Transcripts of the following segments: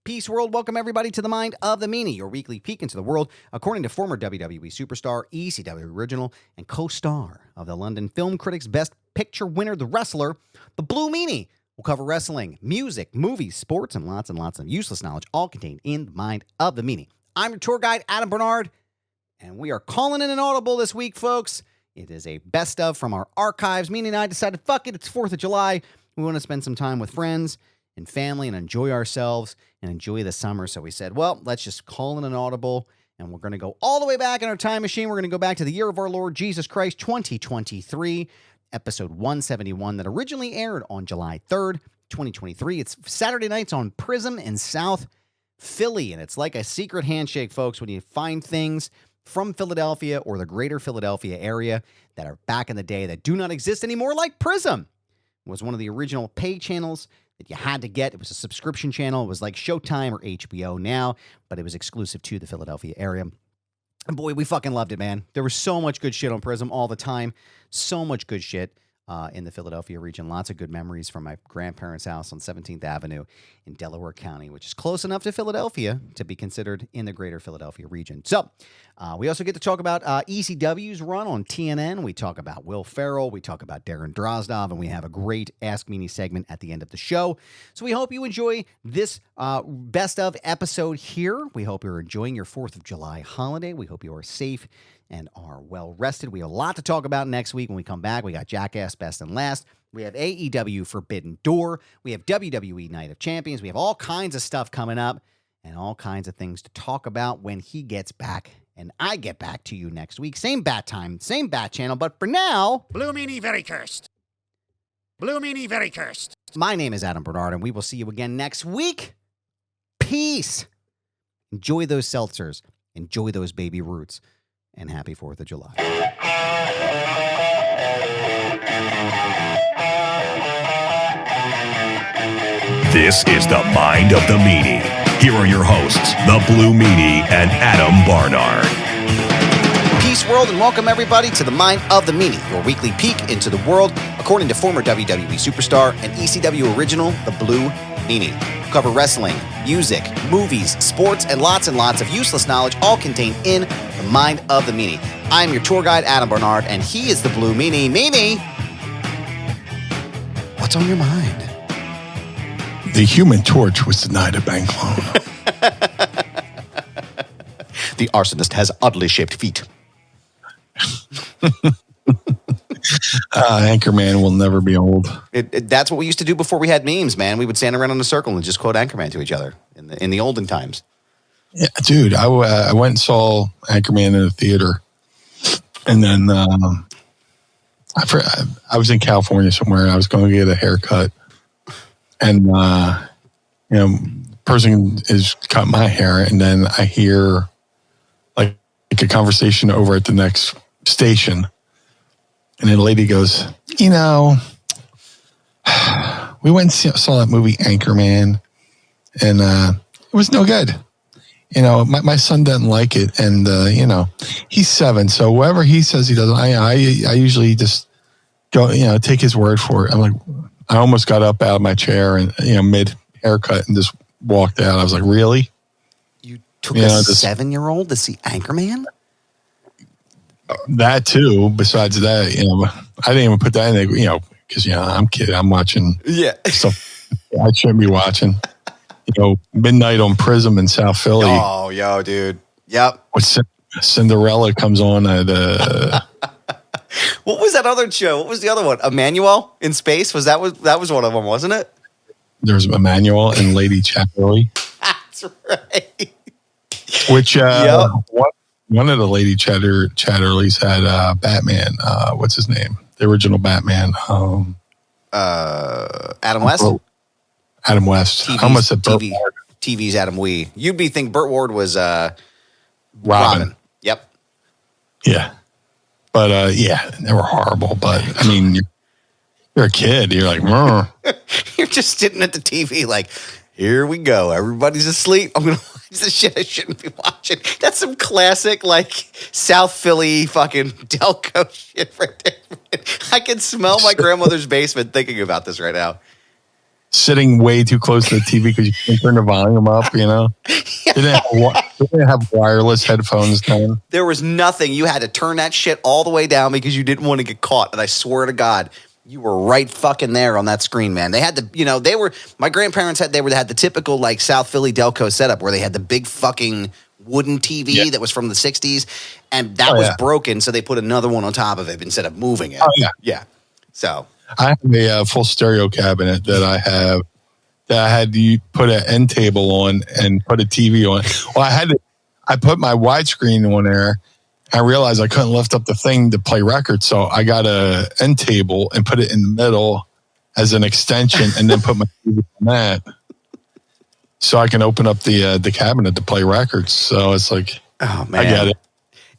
Peace world, welcome everybody to the Mind of the Meanie, your weekly peek into the world, according to former WWE superstar, ECW original, and co-star of the London Film Critics' Best Picture winner, The Wrestler, the Blue Meanie. We'll cover wrestling, music, movies, sports, and lots of useless knowledge, all contained in the Mind of the Meanie. I'm your tour guide, Adam Barnard, and we are calling in an audible this week, folks. It is a best of from our archives. Meanie and I decided, fuck it, it's 4th of July. We want to spend some time with friends and family and enjoy ourselves and enjoy the summer. So we said, well, let's just call in an audible, and we're going to go all the way back in our time machine. We're going to go back to the year of our Lord Jesus Christ, 2023, episode 171 that originally aired on July 3rd, 2023. It's Saturday nights on Prism in South Philly, and it's like a secret handshake, folks, when you find things from Philadelphia or the greater Philadelphia area that are back in the day that do not exist anymore, like Prism. It was one of the original pay channels that you had to get. It was a subscription channel. It was like Showtime or HBO now, but it was exclusive to the Philadelphia area. And boy, we fucking loved it, man. There was so much good shit on Prism all the time. So much good shit in the Philadelphia region. Lots of good memories from my grandparents' house on 17th Avenue in Delaware County, which is close enough to Philadelphia to be considered in the greater Philadelphia region. So we also get to talk about ECW's run on TNN. We talk about Will Ferrell. We talk about Darren Drozdov, and we have a great Ask Meanie segment at the end of the show. So we hope you enjoy this best of episode here. We hope you're enjoying your 4th of July holiday. We hope you are safe and are well rested. We have a lot to talk about next week when we come back. We got Jackass Best and Last. We have AEW Forbidden Door. We have WWE Night of Champions. We have all kinds of stuff coming up and all kinds of things to talk about when he gets back and I get back to you next week. Same bat time, same bat channel, but for now, Blue Meanie very cursed. Blue Meanie very cursed. My name is Adam Barnard, and we will see you again next week. Peace. Enjoy those seltzers. Enjoy those baby roots. And happy 4th of July. This is the Mind of the Meanie. Here are your hosts, the Blue Meanie and Adam Barnard. Peace world, and welcome everybody to the Mind of the Meanie, your weekly peek into the world, according to former WWE superstar and ECW original, the Blue Meanie. We cover wrestling, music, movies, sports, and lots of useless knowledge, all contained in the Mind of the Meanie. I'm your tour guide, Adam Barnard, and he is the Blue Meanie. Meanie, what's on your mind? The Human Torch was denied a bank loan. The arsonist has oddly shaped feet. Anchorman will never be old. That's what we used to do before we had memes, man. We would stand around in a circle and just quote Anchorman to each other in the olden times. Yeah, dude, I went and saw Anchorman in the theater, and then I was in California somewhere, and I was going to get a haircut, and person is cutting my hair, and then I hear like a conversation over at the next station. And then the lady goes, we went and saw that movie Anchorman, and it was no good. My son doesn't like it, and he's 7, so whatever he says he doesn't, I usually just go, take his word for it. I'm like, I almost got up out of my chair and mid haircut and just walked out. I was like, really? You took a 7-year-old to see Anchorman? That too. Besides that, I didn't even put that in there, because I'm kidding. I'm watching stuff I shouldn't be watching. Midnight on Prism in South Philly. Oh, yo, dude. Yep. Cinderella comes on at What was that other show? What was the other one? Emmanuel in Space? That was one of them, wasn't it? There's Emmanuel and Lady Chatterley. That's right. Which one of the Lady Chatterleys had Batman. What's his name? The original Batman. Adam West? Adam West. I almost said Burt Ward. TV's Adam Wee. You'd think Burt Ward was Robin. Yep. Yeah. But they were horrible. But I mean, you're a kid. You're like, you're just sitting at the TV like, here we go. Everybody's asleep. I'm going to watch the shit I shouldn't be watching. That's some classic, South Philly fucking Delco shit right there. I can smell my grandmother's basement thinking about this right now. sitting way too close to the TV because you couldn't turn the volume up, you know? They didn't have wireless headphones then. There was nothing. You had to turn that shit all the way down because you didn't want to get caught. And I swear to God, you were right fucking there on that screen, man. They had my grandparents had the typical like South Philly Delco setup where they had the big fucking wooden TV that was from the 60s. And that was broken. So they put another one on top of it instead of moving it. Oh, yeah. Yeah. So I have a full stereo cabinet that I had to put an end table on and put a TV on. Well, I put my widescreen on there. I realized I couldn't lift up the thing to play records, so I got a end table and put it in the middle as an extension, and then put my TV on that, so I can open up the cabinet to play records. So it's like, oh man, I get it.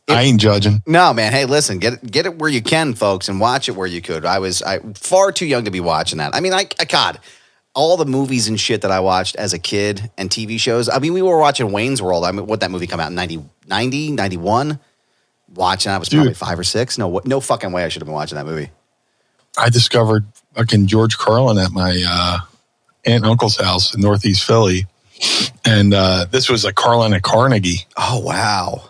I ain't judging. No, man. Hey, listen, get it where you can, folks, and watch it where you could. I was far too young to be watching that. I mean, God, all the movies and shit that I watched as a kid and TV shows. I mean, we were watching Wayne's World. I mean, what that movie come out in 90, 91? Watching, I was probably 5 or 6. No fucking way I should have been watching that movie. I discovered fucking George Carlin at my aunt and uncle's house in Northeast Philly. And this was like Carlin at Carnegie. Oh, wow.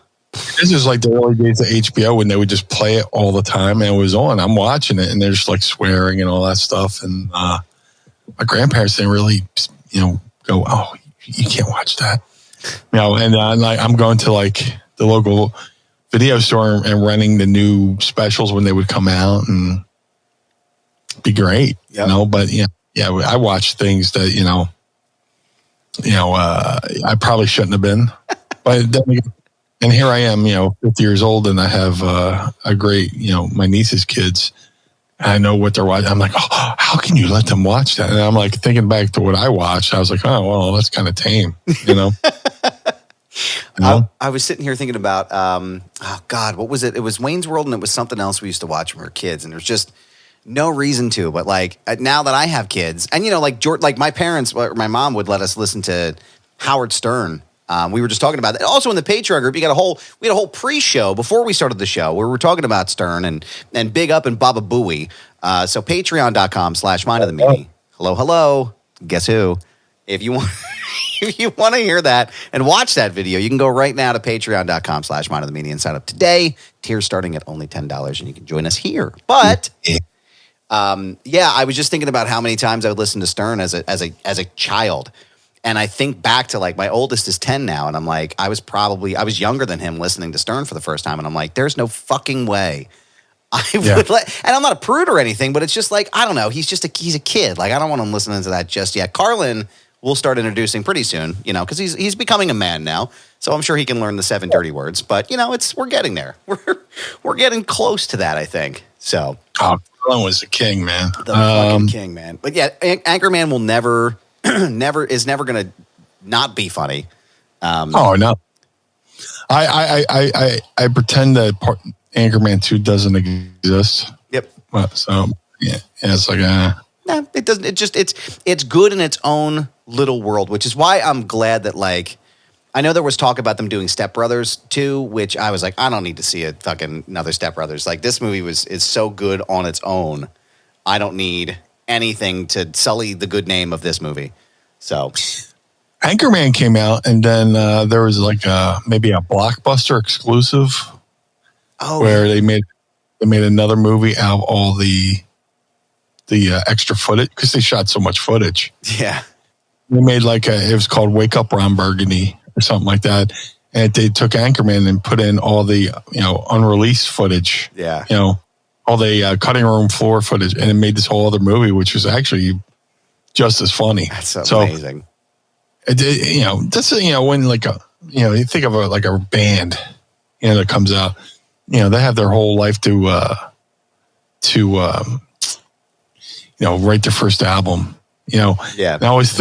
This is like the early days of HBO when they would just play it all the time, and it was on. I'm watching it, and they're just like swearing and all that stuff. And my grandparents didn't really, go, "Oh, you can't watch that," And I'm going to like the local video store and renting the new specials when they would come out, and be great, But I watched things that I probably shouldn't have been, but then. And here I am, 50 years old, and I have a great, my niece's kids. I know what they're watching. I'm like, oh, how can you let them watch that? And I'm like thinking back to what I watched. I was like, oh, well, that's kind of tame, I was sitting here thinking about, oh God, what was it? It was Wayne's World, and it was something else we used to watch when we were kids, and there's just no reason to. But like now that I have kids, and like my parents, or my mom would let us listen to Howard Stern. We were just talking about that. Also in the Patreon group, we had a whole pre-show before we started the show where we were talking about Stern and Big Up and Baba Booey. So patreon.com/Mind of the Meanie. Hello. Guess who? If you want to hear that and watch that video, you can go right now to patreon.com/Mind of the Meanie and sign up today. Tiers starting at only $10 and you can join us here. But I was just thinking about how many times I would listen to Stern as a child. And I think back to like my oldest is 10 now. And I'm like, I was younger than him listening to Stern for the first time. And I'm like, there's no fucking way I would and I'm not a prude or anything, but it's just like, I don't know. He's a kid. Like, I don't want him listening to that just yet. Carlin we'll start introducing pretty soon, because he's becoming a man now. So I'm sure he can learn the 7 dirty words, but we're getting there. We're getting close to that, I think. So. Oh, Carlin was the king, man. The fucking king, man. But yeah, Anchorman will never going to not be funny. Oh no, I pretend that Anchorman 2 doesn't exist. Yep. So it's like no, it doesn't. It's good in its own little world, which is why I'm glad that I know there was talk about them doing Step Brothers 2, which I was like, I don't need to see another Step Brothers. Like this movie is so good on its own. I don't need anything to sully the good name of this movie. So Anchorman came out, and then there was maybe a Blockbuster exclusive where they made another movie out of all the extra footage because they shot so much footage. Yeah. They made it was called Wake Up Ron Burgundy or something like that. And they took Anchorman and put in all the, unreleased footage. Yeah. All the cutting room floor footage, and it made this whole other movie, which was actually just as funny. That's so amazing. That's when you think of a band, that comes out, they have their whole life to write their first album. Yeah. And I always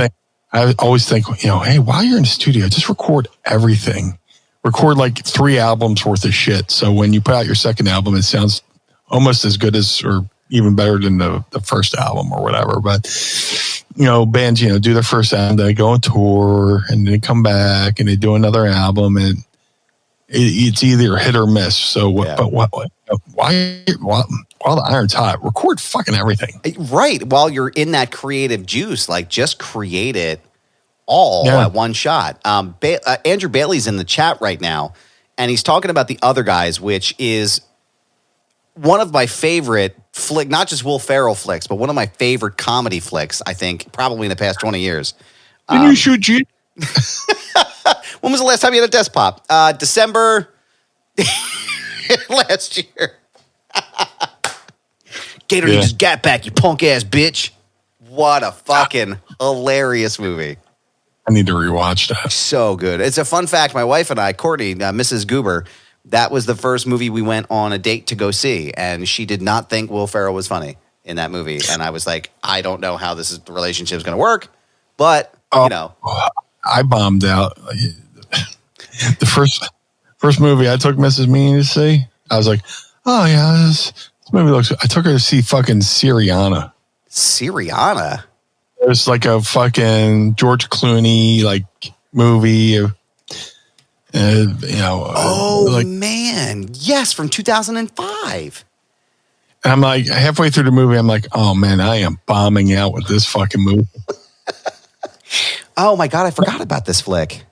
think, hey, while you're in the studio, just record everything. Record 3 albums worth of shit. So when you put out your second album, it sounds almost as good as, or even better than the first album or whatever. But, bands, do their first album, they go on tour, and they come back and they do another album, and it's either hit or miss. So, but while the iron's hot, record fucking everything. Right. While you're in that creative juice, like just create it all at one shot. Andrew Bailey's in the chat right now, and he's talking about The Other Guys, which is one of my favorite flick, not just Will Ferrell flicks, but one of my favorite comedy flicks, I think, probably in the past 20 years. Can you shoot you? When was the last time you had a desk pop? December last year. Gator needs his gat back, you punk ass bitch. What a fucking hilarious movie. I need to rewatch that. So good. It's a fun fact. My wife and I, Courtney, Mrs. Goober, that was the first movie we went on a date to go see, and she did not think Will Ferrell was funny in that movie. And I was like, I don't know how the relationship is going to work, but you know, I bombed out. The first movie I took Mrs. Meanie to see, I was like, oh yeah, this movie looks good. I took her to see fucking Syriana. Syriana? There's like a fucking George Clooney like movie. Man. Yes, from 2005. And I'm like, halfway through the movie, I'm like, oh man, I am bombing out with this fucking movie. Oh my God, I forgot about this flick.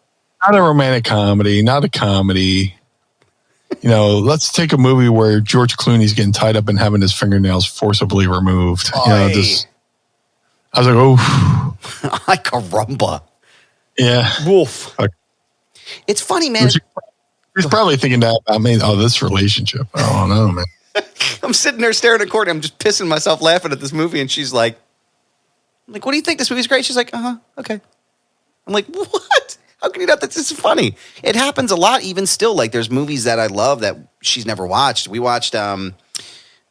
Not a romantic comedy, not a comedy. Let's take a movie where George Clooney's getting tied up and having his fingernails forcibly removed. I was like, oh. Ay, caramba. Yeah. Wolf. It's funny, man. He's probably thinking that about me. Oh, this relationship. I don't know, man. I'm sitting there staring at Courtney. I'm just pissing myself laughing at this movie. And she's like, what do you think? This movie's great? She's like, okay. I'm like, what? How can you not think this is funny? It happens a lot, even still. Like, there's movies that I love that she's never watched. We watched The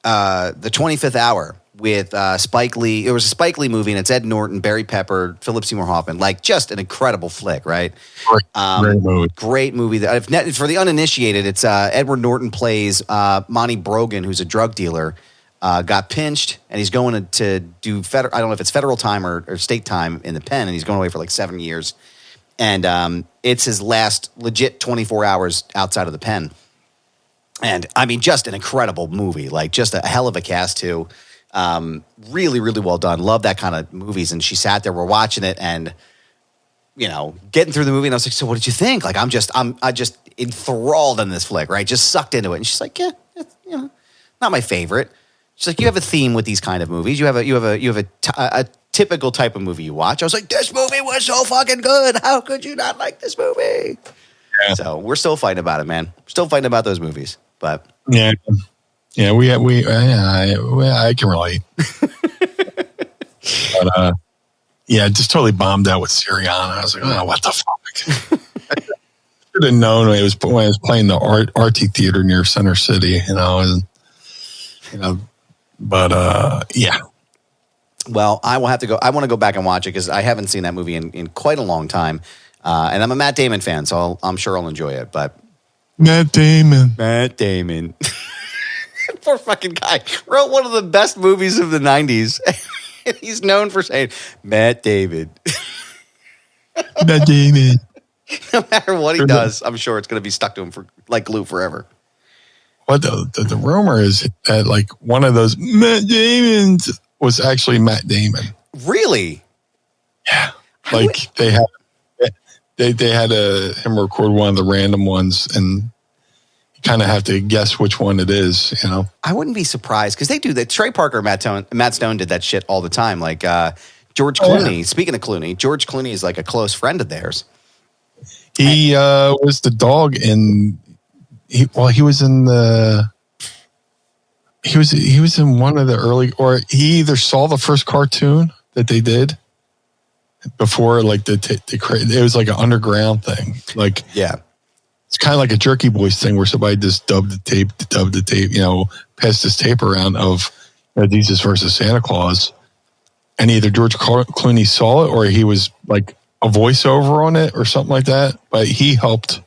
25th Hour with Spike Lee. It was a Spike Lee movie, and it's Ed Norton, Barry Pepper, Philip Seymour Hoffman. Like, just an incredible flick, right? Great movie. Great movie. For the uninitiated, it's Edward Norton plays Monty Brogan, who's a drug dealer. Got pinched, and he's going to do I don't know if it's federal time or state time in the pen, and he's going away for like 7 years. And it's his last legit 24 hours outside of the pen. And I mean, just an incredible movie, like just a hell of a cast too. Really, really well done. Love that kind of movies. And she sat there, we're watching it, and getting through the movie. And I was like, so what did you think? Like, I just enthralled in this flick, right? Just sucked into it. And she's like, yeah, it's, not my favorite. She's like, you have a theme with these kind of movies. You have a typical type of movie you watch. I was like, this movie was so fucking good. How could you not like this movie? Yeah. So we're still fighting about it, man. We're still fighting about those movies. But I can relate. But just totally bombed out with Syriana. I was like, oh, what the fuck? I should have known when I was playing the Arty Theater near Center City, But yeah. Well, I will have to go. I want to go back and watch it because I haven't seen that movie in quite a long time. And I'm a Matt Damon fan, so I'm sure I'll enjoy it. But Matt Damon. Poor fucking guy. Wrote one of the best movies of the 90s. And he's known for saying, Matt Damon. Matt Damon. No matter what he does, I'm sure it's going to be stuck to him for like glue forever. What the rumor is that like one of those Matt Damons was actually Matt Damon. Really? Yeah. Like they had him record one of the random ones, and you kind of have to guess which one it is. I wouldn't be surprised because they do that. Trey Parker, Matt Stone did that shit all the time. Like George Clooney. Yeah. Speaking of Clooney, George Clooney is like a close friend of theirs. He was the dog in. He was in one of the early, or he either saw the first cartoon that they did before, like it was like an underground thing. Like, yeah, it's kind of like a Jerky Boys thing where somebody just dubbed the tape, passed this tape around of Jesus versus Santa Claus, and either George Clooney saw it or he was like a voiceover on it or something like that. But he helped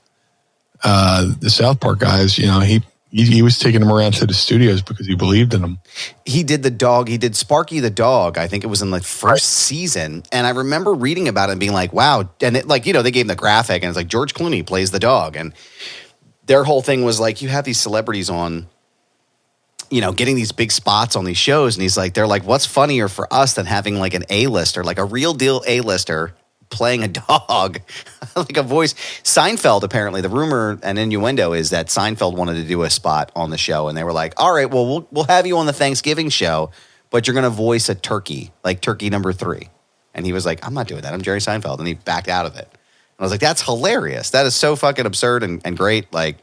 the South Park guys. He was taking them around to the studios because he believed in them. He did the dog. He did Sparky the dog. I think it was in the first season. And I remember reading about it and being like, wow. And they gave him the graphic and it's like George Clooney plays the dog. And their whole thing was like, you have these celebrities on getting these big spots on these shows. And he's like, they're like, what's funnier for us than having like an A-lister, like a real deal A-lister playing a dog, like a voice. Seinfeld, apparently, the rumor and innuendo is that Seinfeld wanted to do a spot on the show. And they were like, all right, well, we'll have you on the Thanksgiving show, but you're going to voice a turkey, like turkey number 3. And he was like, I'm not doing that. I'm Jerry Seinfeld. And he backed out of it. And I was like, that's hilarious. That is so fucking absurd and great. Like,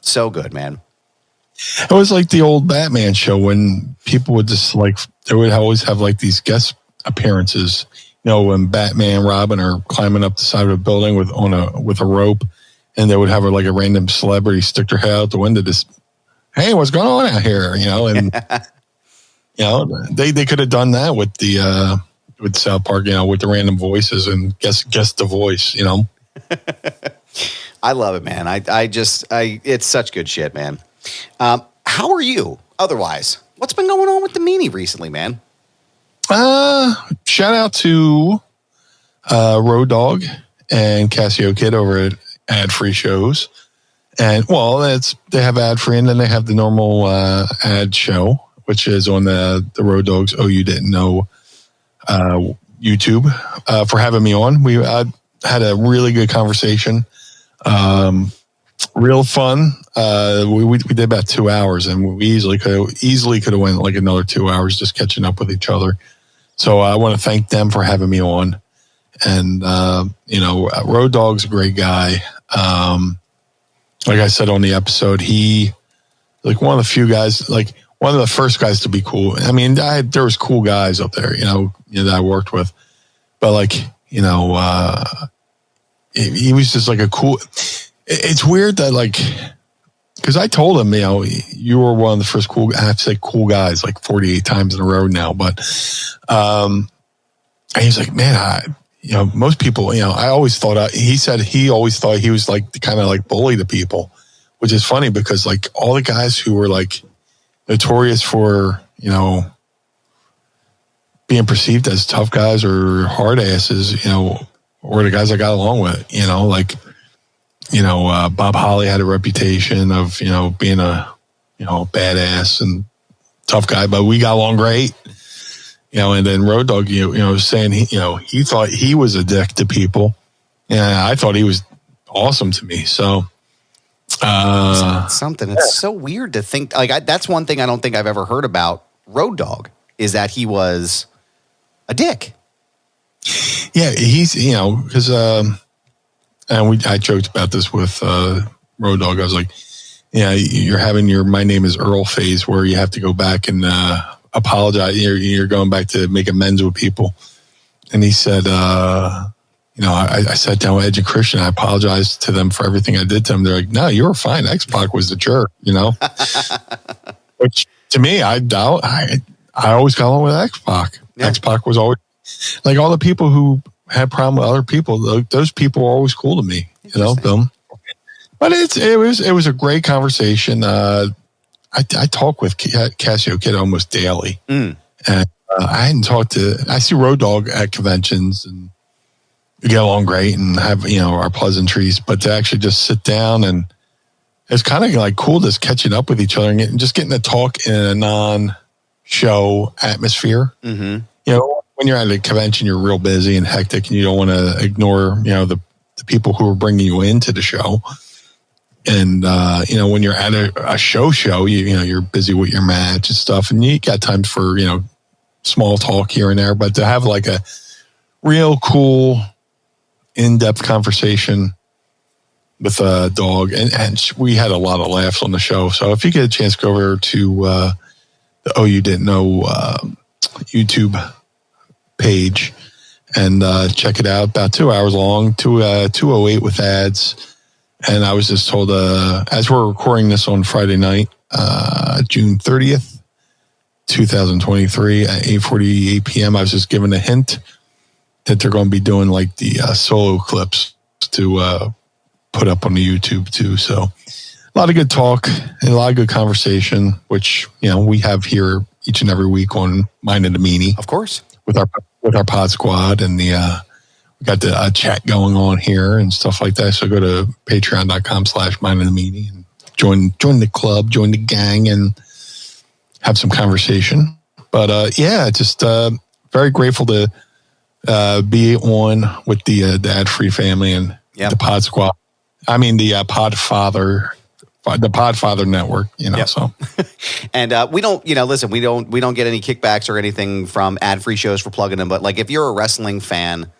so good, man. It was like the old Batman show when people would just like, they would always have like these guest appearances. When Batman, Robin are climbing up the side of a building with a rope, and they would have like a random celebrity stick their head out the window, just, hey, what's going on out here? And they could have done that with the with South Park, with the random voices and guess the voice, I love it, man. It's such good shit, man. How are you otherwise? What's been going on with the Meanie recently, man? Shout out to Road Dog and Casio Kid over at Ad Free Shows. And they have ad free, and then they have the normal ad show, which is on the Road Dogs You Didn't Know YouTube, for having me on. We had a really good conversation. Real fun. We did about 2 hours, and we easily could have went like another 2 hours just catching up with each other. So I want to thank them for having me on. And, Road Dog's a great guy. Like I said on the episode, he, like one of the few guys, like one of the first guys to be cool. I mean, there was cool guys up there, that I worked with. But like, he was just like a cool, it's weird that like, because I told him, you were one of the first cool, I have to say cool guys like 48 times in a row now. But, and he's like, man, most people, I always thought, he said he always thought he was like the kind of like bully to people, which is funny because like all the guys who were like notorious for, being perceived as tough guys or hard asses, were the guys I got along with, Bob Holly had a reputation of, being a, badass and tough guy, but we got along great, and then Road Dog, saying, he thought he was a dick to people. And I thought he was awesome to me. So, something, it's so weird to think like, that's one thing I don't think I've ever heard about Road Dog is that he was a dick. Yeah. He's, cause, and I joked about this with Road Dog. I was like, you're having your My Name is Earl phase where you have to go back and apologize. You're going back to make amends with people. And he said, I sat down with Edge and Christian. I apologized to them for everything I did to them. They're like, no, you were fine. X-Pac was the jerk, Which to me, I always got along with X-Pac. Yeah. X-Pac was always like all the people who had problem with other people. Those people were always cool to me, them. But it was a great conversation. I talk with Casio Kid almost daily, and I hadn't talked to. I see Road Dog at conventions, and we get along great and have our pleasantries. But to actually just sit down and it's kind of like cool just catching up with each other and just getting to talk in a non-show atmosphere. Mm-hmm. When you're at a convention, you're real busy and hectic, and you don't want to ignore, the people who are bringing you into the show. And, when you're at a show, you're busy with your match and stuff, and you got time for, small talk here and there. But to have like a real cool, in-depth conversation with a dog, and we had a lot of laughs on the show. So if you get a chance, go over to the You Didn't Know YouTube page and check it out. About 2 hours long, 208 with ads. And I was just told, as we're recording this on Friday night, June 30th, 2023 at 8:48 p.m., I was just given a hint that they're going to be doing like the solo clips to put up on the YouTube too. So a lot of good talk and a lot of good conversation, which, we have here each and every week on Mind of the Meanie. Of course. With our pod squad, and we got the chat going on here and stuff like that. So go to patreon.com/Mind of the Meanie and join the club, join the gang, and have some conversation. But yeah, just very grateful to be on with the Ad-Free family and the Pod Squad. I mean the Podfather Network. So. And we don't, listen, we don't get any kickbacks or anything from ad-free shows for plugging them. But like, if you're a wrestling fan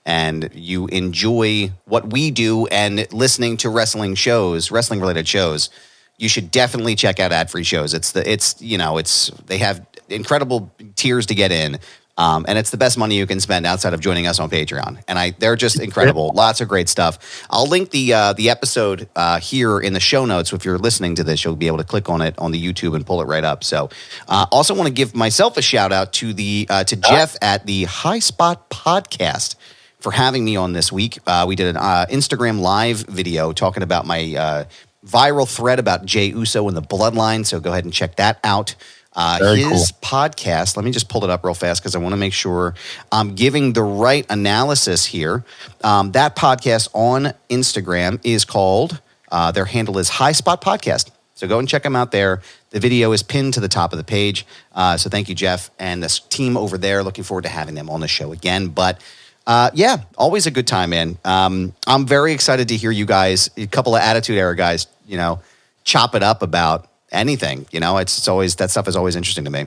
and you enjoy what we do and listening to wrestling related shows, you should definitely check out ad-free shows. They have incredible tiers to get in. And it's the best money you can spend outside of joining us on Patreon. And they're just incredible. Lots of great stuff. I'll link the episode here in the show notes. So if you're listening to this, you'll be able to click on it on the YouTube and pull it right up. So also want to give myself a shout out to Jeff at the High Spot Podcast for having me on this week. We did an Instagram live video talking about my viral thread about Jey Uso and the Bloodline. So go ahead and check that out. His podcast, let me just pull it up real fast because I want to make sure I'm giving the right analysis here. That podcast on Instagram is called, their handle is High Spot Podcast. So go and check them out there. The video is pinned to the top of the page. So thank you, Jeff, and this team over there. Looking forward to having them on the show again. But yeah, always a good time, man. I'm very excited to hear you guys, a couple of Attitude Era guys, chop it up about anything. It's always, that stuff is always interesting to me.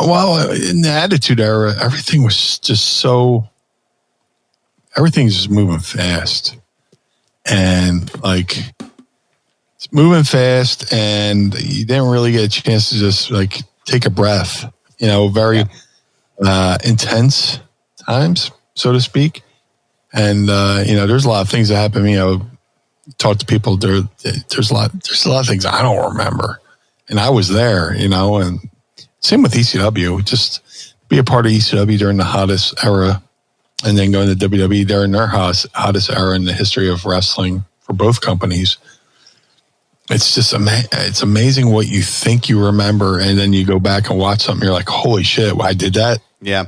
Well, in the Attitude Era, everything's just moving fast. And like, it's moving fast and you didn't really get a chance to just like take a breath, very intense times, so to speak. And, there's a lot of things that happen. Talk to people. There's a lot of things I don't remember, and I was there, and same with ECW. Just be a part of ECW during the hottest era, and then going to WWE during their hottest era in the history of wrestling for both companies. It's just it's amazing what you think you remember, and then you go back and watch something. You're like, holy shit, I did that. Yeah,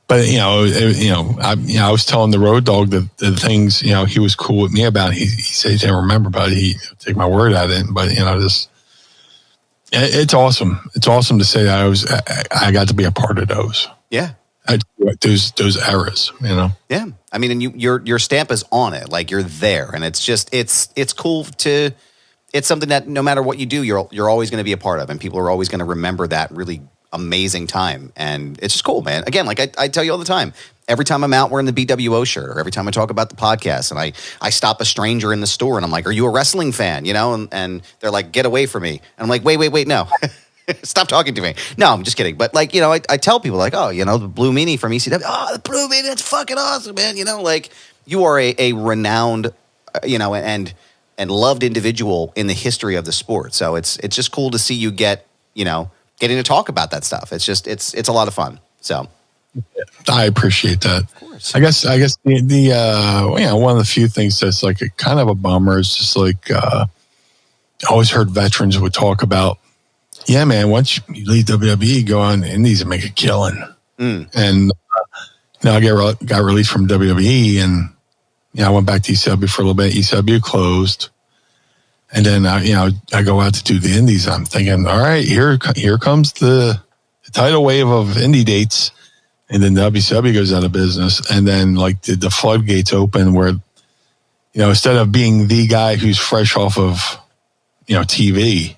But I was telling the Road Dogg the things he was cool with me about. He said he didn't remember, but he take my word at it. But it's awesome. It's awesome to say that I got to be a part of those. Yeah, those eras. Yeah, I mean, and your stamp is on it. Like, you're there, and it's just it's cool to. It's something that no matter what you do, you're always going to be a part of, and people are always going to remember that really amazing time. And it's just cool, man. Again, like I tell you all the time, every time I'm out wearing the BWO shirt, or every time I talk about the podcast, and I stop a stranger in the store and I'm like, are you a wrestling fan? And they're like, get away from me. And I'm like, wait, no. Stop talking to me. No, I'm just kidding. But like, I tell people like, oh, the Blue Meanie from ECW. Oh, the Blue Meanie, that's fucking awesome, man. Like, you are a renowned, and loved individual in the history of the sport. So it's just cool to see you getting to talk about that stuff. It's just, it's a lot of fun. So I appreciate that. Of course. I guess the one of the few things that's like a kind of a bummer is just like, I always heard veterans would talk about, yeah, man, once you leave WWE, go on indies and make a killing. And, I got released from WWE, and, I went back to ECW for a little bit. ECW closed. And then, I go out to do the indies. I'm thinking, all right, here comes the tidal wave of indie dates. And then WCW goes out of business. And then, like, the floodgates open where, instead of being the guy who's fresh off of, TV,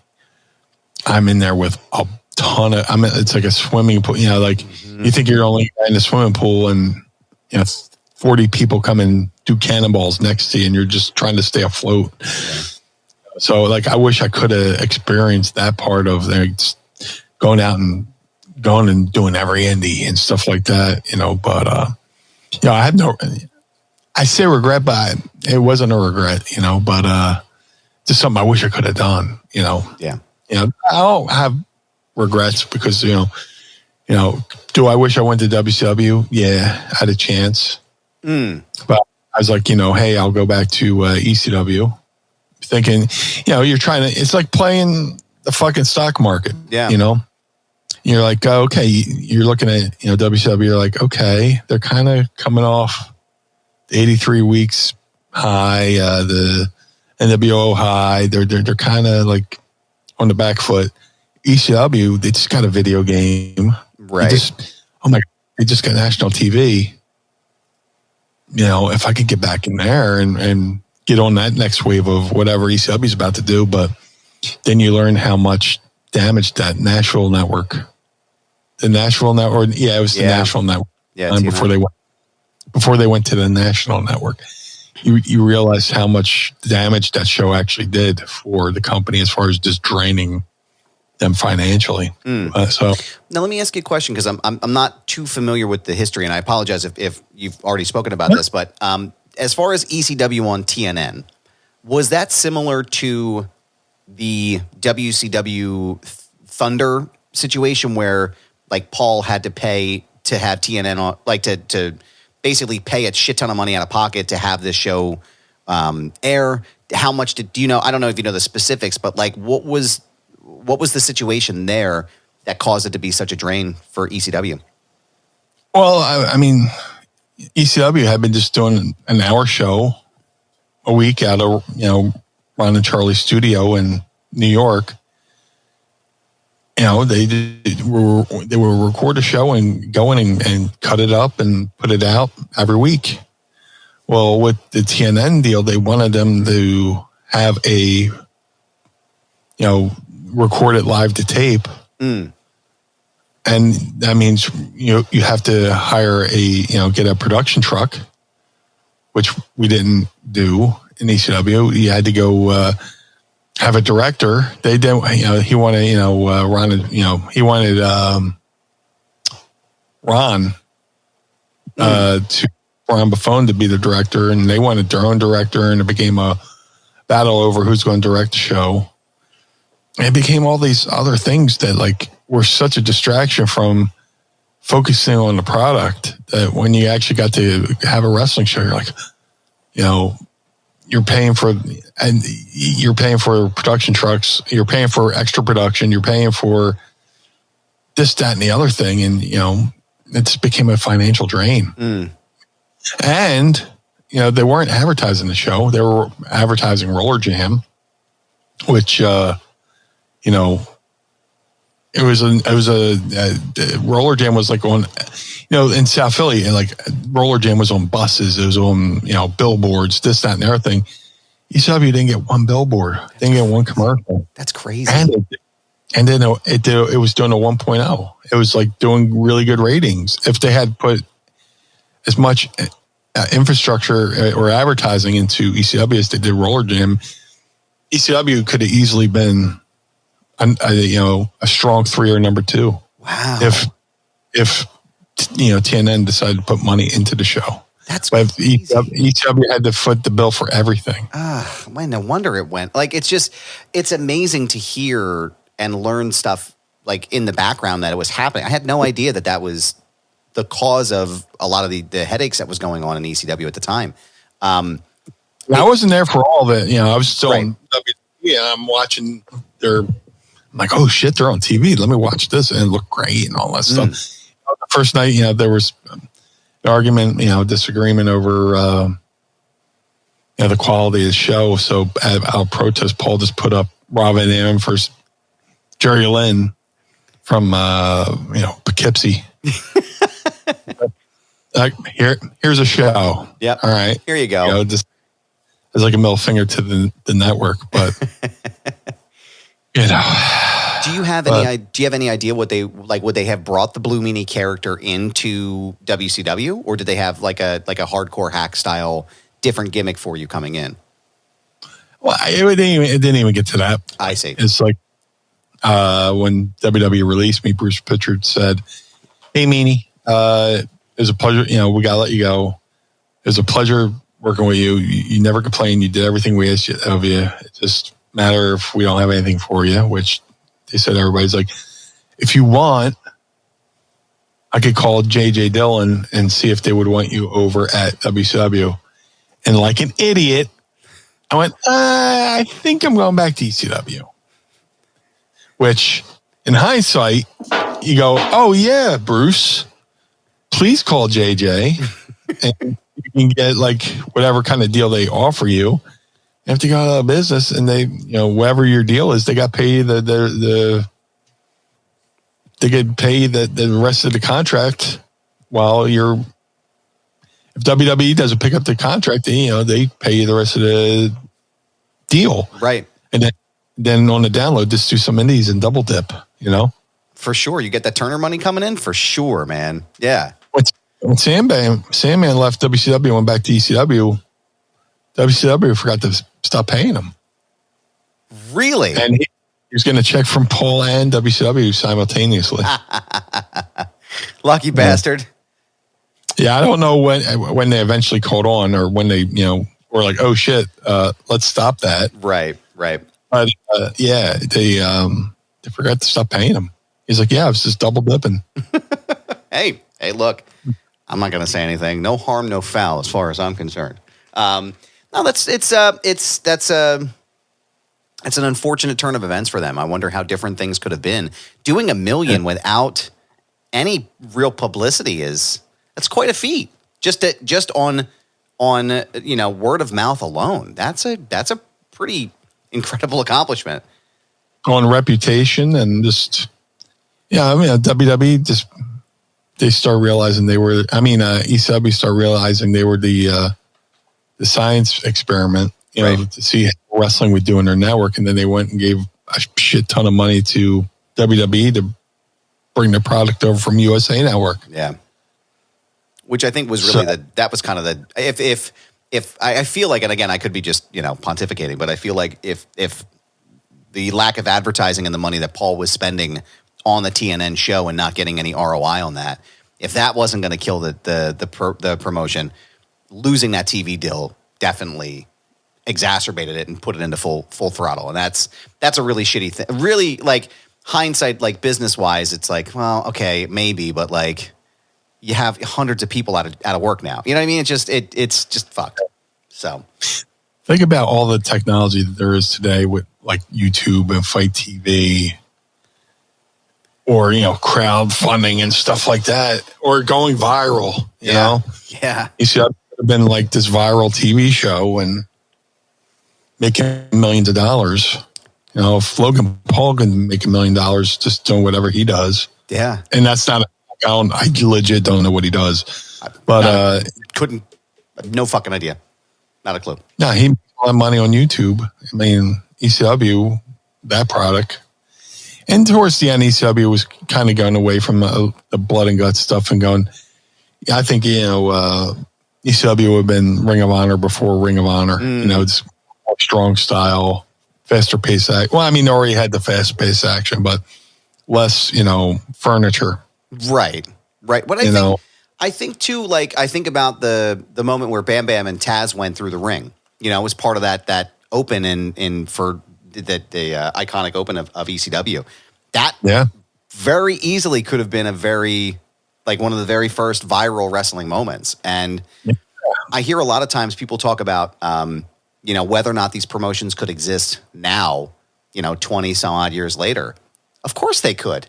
I'm in there with a ton of, it's like a swimming pool, you think you're only in a swimming pool and, 40 people come and do cannonballs next to you and you're just trying to stay afloat. Yeah. So, like, I wish I could have experienced that part of going out and doing every indie and stuff like that, But, I have I say regret, but it wasn't a regret, But just something I wish I could have done, Yeah. I don't have regrets because, do I wish I went to WCW? Yeah, I had a chance. But I was like, hey, I'll go back to ECW. Thinking, you're trying to, it's like playing the fucking stock market. Yeah. You're like, oh, okay, you're looking at, WCW, you're like, okay, they're kind of coming off the 83 weeks high, the NWO high. They're kind of like on the back foot. ECW, they just got a video game. Right. They just got national TV. If I could get back in there and get on that next wave of whatever ECW is about to do, but then you learn how much damage that Nashville network, the Nashville network, it was the Nashville network. Yeah, before they went to the national network, you realize how much damage that show actually did for the company as far as just draining them financially. So now let me ask you a question, because I'm not too familiar with the history, and I apologize if you've already spoken about this, but as far as ECW on TNN, was that similar to the WCW Thunder situation where like Paul had to pay to have TNN on, like to basically pay a shit ton of money out of pocket to have this show air? How much do you know? I don't know if you know the specifics, but like what was the situation there that caused it to be such a drain for ECW? Well, I mean, ECW had been just doing an hour show a week out of, Ron and Charlie's studio in New York. They would record a show and go in and cut it up and put it out every week. Well, with the TNN deal, they wanted them to have a, record it live to tape. And that means, you have to hire get a production truck, which we didn't do in ECW. You had to go have a director. They didn't, he wanted, Ron, he wanted Ron to Ron Buffon to be the director, and they wanted their own director, and it became a battle over who's going to direct the show. And it became all these other things that like were such a distraction from focusing on the product that when you actually got to have a wrestling show, you're like, you're paying for production trucks, you're paying for extra production, you're paying for this, that, and the other thing. And, it just became a financial drain. And, they weren't advertising the show. They were advertising Roller Jam, which, it was a Roller Jam was like on, in South Philly, and like Roller Jam was on buses. It was on, billboards, this, that, and the other thing. ECW didn't get one billboard. Didn't get one commercial. That's crazy. And then it was doing a 1.0. It was like doing really good ratings. If they had put as much infrastructure or advertising into ECW as they did Roller Jam, ECW could have easily been a strong 3 or number 2. Wow. If TNN decided to put money into the show. That's crazy. ECW had to foot the bill for everything. Man, no wonder it went. Like, it's amazing to hear and learn stuff like in the background that it was happening. I had no idea that was the cause of a lot of the headaches that was going on in ECW at the time. I wasn't there for all of it. I was still right. on WWE, and I'm watching I'm like, oh shit, they're on TV. Let me watch this, and it looked great and all that stuff. The first night, there was an argument, disagreement over, the quality of the show. So out of protest, Paul just put up Rob Van Dam versus Jerry Lynn from, Poughkeepsie. Here's a show. Yep. All right. Here you go. Just as like a middle finger to the network, but Do you have any idea what they like? Would they have brought the Blue Meanie character into WCW, or did they have like a hardcore hack style different gimmick for you coming in? Well, it didn't even get to that. I see. It's like when WWE released me, Bruce Pritchard said, "Hey, Meanie, it was a pleasure. We gotta let you go. It was a pleasure working with you. You never complained. You did everything we asked of you. It just matter if we don't have anything for you," which they said everybody's like, if you want, I could call JJ Dillon and see if they would want you over at WCW. And like an idiot, I went, I think I'm going back to ECW. Which, in hindsight, you go, oh yeah, Bruce, please call JJ and you can get like whatever kind of deal they offer you. have to go out of business, and they, whatever your deal is, they got to pay you they could pay the rest of the contract while you're. If WWE doesn't pick up the contract, they pay you the rest of the deal, right? And then on the download, just do some indies and double dip. For sure, you get that Turner money coming in for sure, man. Yeah. When Sandman left WCW and went back to ECW, WCW forgot to stop paying him. Really? And he was going to check from Paul and WCW simultaneously. Lucky bastard. Yeah, I don't know when they eventually caught on, or when they, were like, oh shit, let's stop that. Right. But they forgot to stop paying him. He's like, yeah, I was just double dipping. Hey, look, I'm not going to say anything. No harm, no foul, as far as I'm concerned. No, that's an unfortunate turn of events for them. I wonder how different things could have been. Doing $1 million without any real publicity that's quite a feat. Just on word of mouth alone. That's a pretty incredible accomplishment. On reputation and just, WWE they start realizing ECW start realizing they were the science experiment, right, to see how wrestling would do in their network. And then they went and gave a shit ton of money to WWE to bring their product over from USA Network. Yeah. Which I think was really that was kind of if I feel like, and again, I could be just, pontificating, but I feel like if the lack of advertising and the money that Paul was spending on the TNN show and not getting any ROI on that, if that wasn't going to kill the promotion, losing that TV deal definitely exacerbated it and put it into full throttle. And that's a really shitty thing. Really, like, hindsight, like, business wise, it's like, well, okay, maybe, but like, you have hundreds of people out of work now. You know what I mean? It's just fucked. So think about all the technology that there is today with like YouTube and Fight TV, or crowdfunding and stuff like that, or going viral. You know, yeah. You see, I've been like this viral TV show and making millions of dollars. If Logan Paul can make $1 million just doing whatever he does, yeah, and that's not. I legit don't know what he does, but no fucking idea, not a clue. No, he makes a lot of money on YouTube. I mean, ECW, that product, and towards the end, ECW was kind of going away from the blood and guts stuff and going. I think ECW would have been Ring of Honor before Ring of Honor. It's more strong style, faster pace act. Well, I mean, they already had the fast pace action, but less, furniture. Right. What I think too, like, I think about the moment where Bam Bam and Taz went through the ring. It was part of that open for the iconic open of ECW. That very easily could have been one of the very first viral wrestling moments. And I hear a lot of times people talk about whether or not these promotions could exist now, 20 some odd years later. Of course they could.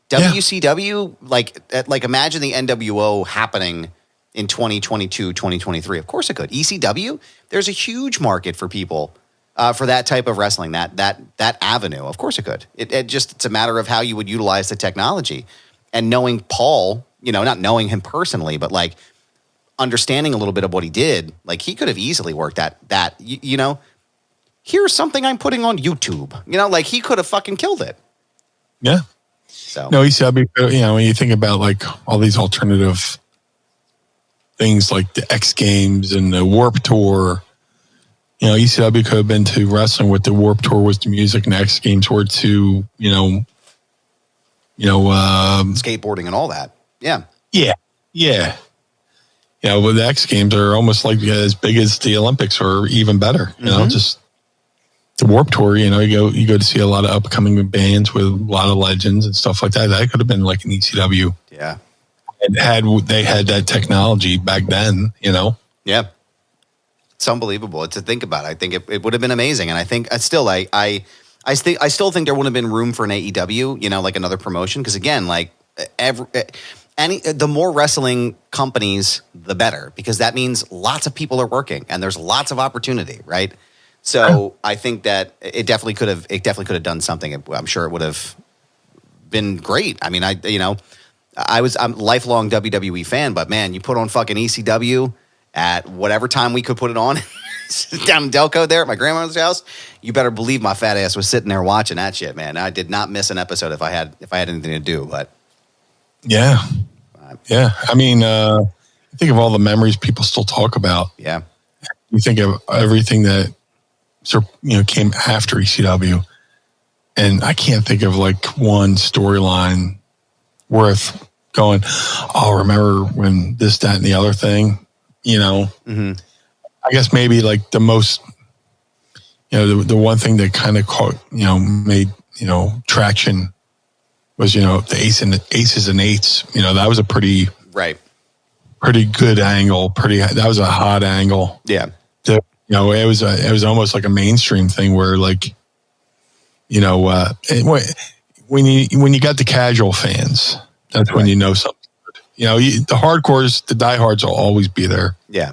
WCW, like imagine the NWO happening in 2022, 2023. Of course it could. ECW, there's a huge market for people for that type of wrestling, that avenue. Of course it could. It's a matter of how you would utilize the technology. And knowing Paul, not knowing him personally, but like understanding a little bit of what he did, like he could have easily worked that. Here's something I'm putting on YouTube. Like he could have fucking killed it. Yeah. So. No, ECW, when you think about like all these alternative things like the X Games and the Warped Tour, ECW could have been to wrestling what the Warped Tour was to music and the X Games were to, skateboarding and all that. Yeah. Yeah. Yeah. Well, the X Games are almost like as big as the Olympics or even better, just. The Warped Tour, you go to see a lot of upcoming bands with a lot of legends and stuff like that. That could have been like an ECW. Yeah. And they had that technology back then, Yeah. It's unbelievable to think about. I think it would have been amazing. And I think I still think there would have been room for an AEW, like another promotion. Because again, like the more wrestling companies, the better, because that means lots of people are working and there's lots of opportunity, right? So I think that it definitely could have done something. I'm sure it would have been great. I mean, I'm a lifelong WWE fan, but man, you put on fucking ECW at whatever time we could put it on down in Delco there at my grandmother's house. You better believe my fat ass was sitting there watching that shit, man. I did not miss an episode if I had anything to do, but yeah. I mean, think of all the memories people still talk about. Yeah. You think of everything that came after ECW, and I can't think of like one storyline worth going, oh, remember when this, that, and the other thing, Mm-hmm. I guess maybe like the most, the one thing that kind of caught, made, traction was, the aces and eights, that was a pretty good angle. That was a hot angle. Yeah. It was almost like a mainstream thing where like, when you got the casual fans, that's when you know something. The hardcores, the diehards will always be there. Yeah.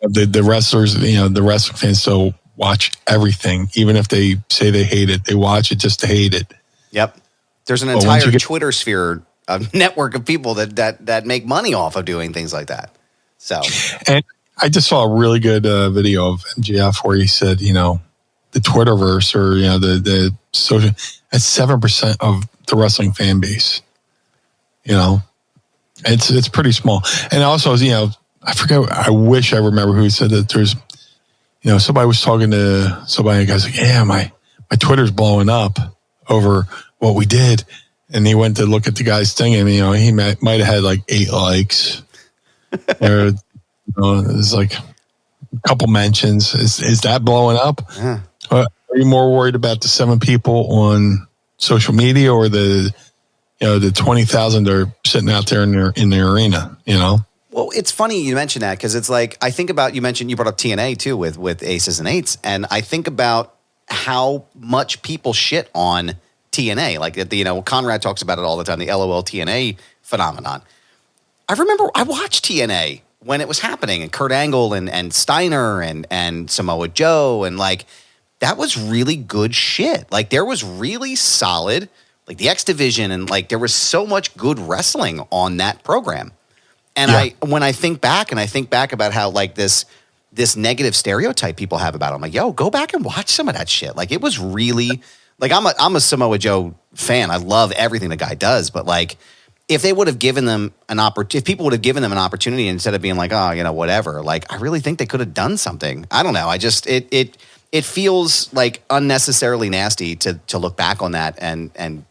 The wrestlers, the wrestling fans still watch everything, even if they say they hate it. They watch it just to hate it. Yep. There's an entire Twitter sphere, a network of people that make money off of doing things like that. So, and I just saw a really good video of MJF where he said, the Twitterverse or the social, that's 7% of the wrestling fan base. It's pretty small. And also, I forget. I wish I remember who said that. There's, somebody was talking to somebody. And the guy's like, "Yeah, my Twitter's blowing up over what we did." And he went to look at the guy's thing, and he might have had like 8 likes. Or, there's like a couple mentions. Is that blowing up? Yeah. Are you more worried about the 7 people on social media or the 20,000 that are sitting out there in the arena? Well, it's funny you mention that because it's like I think about you brought up TNA too with aces and eights, and I think about how much people shit on TNA. Like Conrad talks about it all the time, the LOL TNA phenomenon. I remember I watched TNA when it was happening, and Kurt Angle and Steiner and Samoa Joe, and like that was really good shit. Like there was really solid, like the X Division, and like there was so much good wrestling on that program. And when I think back about how like this negative stereotype people have about it, I'm like, yo, go back and watch some of that shit. Like it was really like I'm a Samoa Joe fan. I love everything the guy does, but like if they would have given them if people would have given them an opportunity instead of being like, oh, whatever, like I really think they could have done something. I don't know. I just it feels like unnecessarily nasty to look back on that and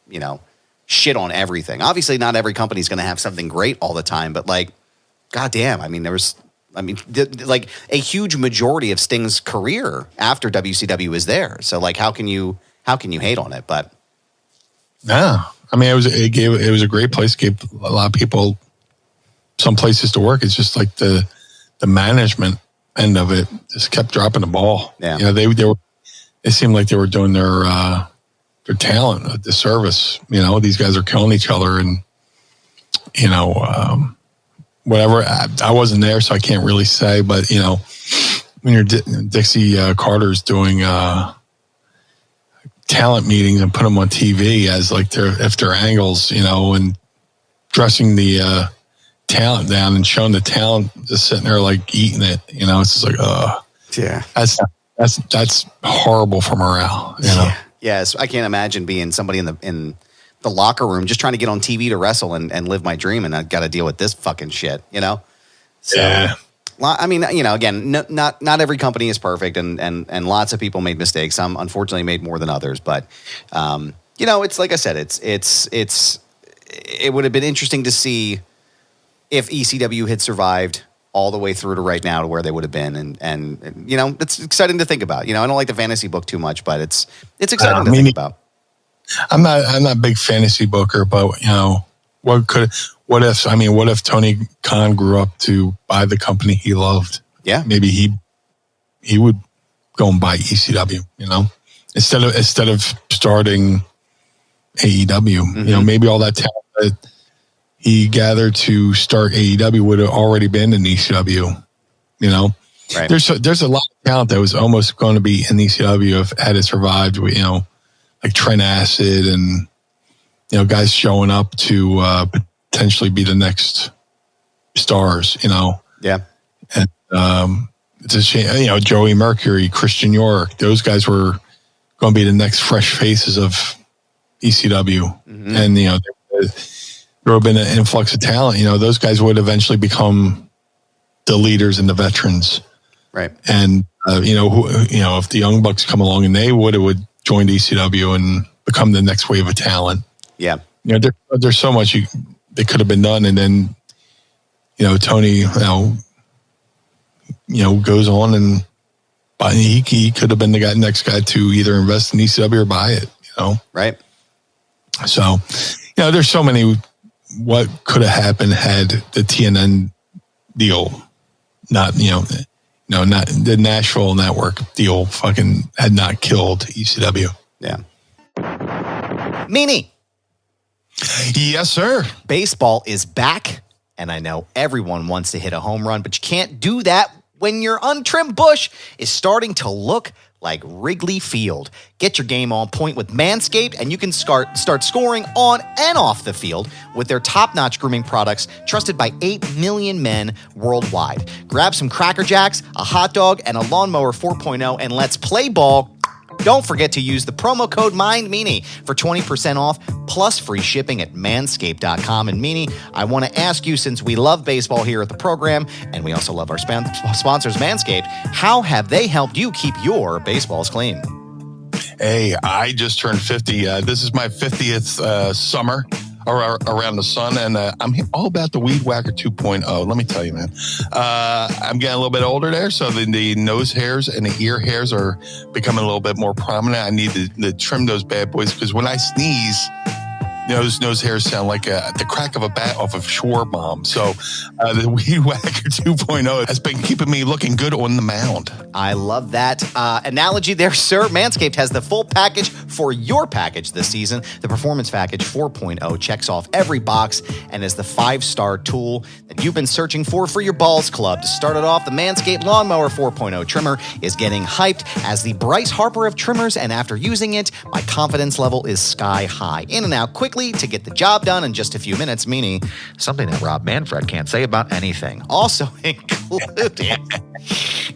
shit on everything. Obviously, not every company's going to have something great all the time, but like, goddamn, like a huge majority of Sting's career after WCW was there. So like, how can you hate on it? But yeah, it was a great place. Gave a lot of people some places to work. It's just like the management end of it just kept dropping the ball. Yeah, it seemed like they were doing their talent a disservice. These guys are killing each other, and whatever. I wasn't there, so I can't really say. But when you're Dixie Carter's doing talent meetings and put them on TV as like their angles, and dressing the talent down and showing the talent just sitting there like eating it. It's just like, yeah, that's horrible for morale. Yeah. Yes, I can't imagine being somebody in the locker room just trying to get on TV to wrestle and live my dream, and I got to deal with this fucking shit, So, yeah. Again, not every company is perfect, and lots of people made mistakes. Some unfortunately made more than others, but it's like I said, it would have been interesting to see if ECW had survived all the way through to right now to where they would have been. And it's exciting to think about. I don't like the fantasy book too much, but it's exciting to think about. I'm not a big fantasy booker, but what if Tony Khan grew up to buy the company he loved? Yeah. Maybe he would go and buy ECW, instead of starting AEW. Mm-hmm. Maybe all that talent that he gathered to start AEW would have already been in ECW, Right. There's a lot of talent that was almost going to be in ECW if had it survived. Like Trent Acid and guys showing up to potentially be the next stars. Yeah. And it's a shame. Joey Mercury, Christian York, those guys were going to be the next fresh faces of ECW, Mm-hmm. and there would have been an influx of talent. Those guys would eventually become the leaders and the veterans. Right. And if the Young Bucks come along, and they would join ECW and become the next wave of talent. Yeah. There's so much that could have been done, and then Tony goes on and he could have been the next guy to either invest in ECW or buy it. Right. So there's so many. What could have happened had the TNN deal not not the Nashville network deal fucking had not killed ECW. Yeah. Meanie. Yes, sir. Baseball is back, and I know everyone wants to hit a home run, but you can't do that when your untrimmed bush is starting to look like Wrigley Field. Get your game on point with Manscaped, and you can start scoring on and off the field with their top-notch grooming products trusted by 8 million men worldwide. Grab some Cracker Jacks, a hot dog, and a lawnmower 4.0, and let's play ball. Don't forget to use the promo code MindMeanie for 20% off plus free shipping at manscaped.com. And Meanie, I want to ask you, since we love baseball here at the program and we also love our sponsors, Manscaped, how have they helped you keep your baseballs clean? Hey, I just turned 50. This is my 50th summer around the sun, and I'm all about the Weed Whacker 2.0. Let me tell you, man. I'm getting a little bit older there, so the nose hairs and the ear hairs are becoming a little bit more prominent. I need to trim those bad boys, because when I sneeze, those nose hairs sound like the crack of a bat off of Shore Bomb. So the Weed Whacker 2.0 has been keeping me looking good on the mound. I love that analogy there, sir. Manscaped has the full package for your package this season. The Performance Package 4.0 checks off every box and is the 5-star tool that you've been searching for your balls club. To start it off, the Manscaped Lawnmower 4.0 trimmer is getting hyped as the Bryce Harper of trimmers, and after using it, my confidence level is sky high. In and out quickly to get the job done in just a few minutes, Meanie, something that Rob Manfred can't say about anything. Also included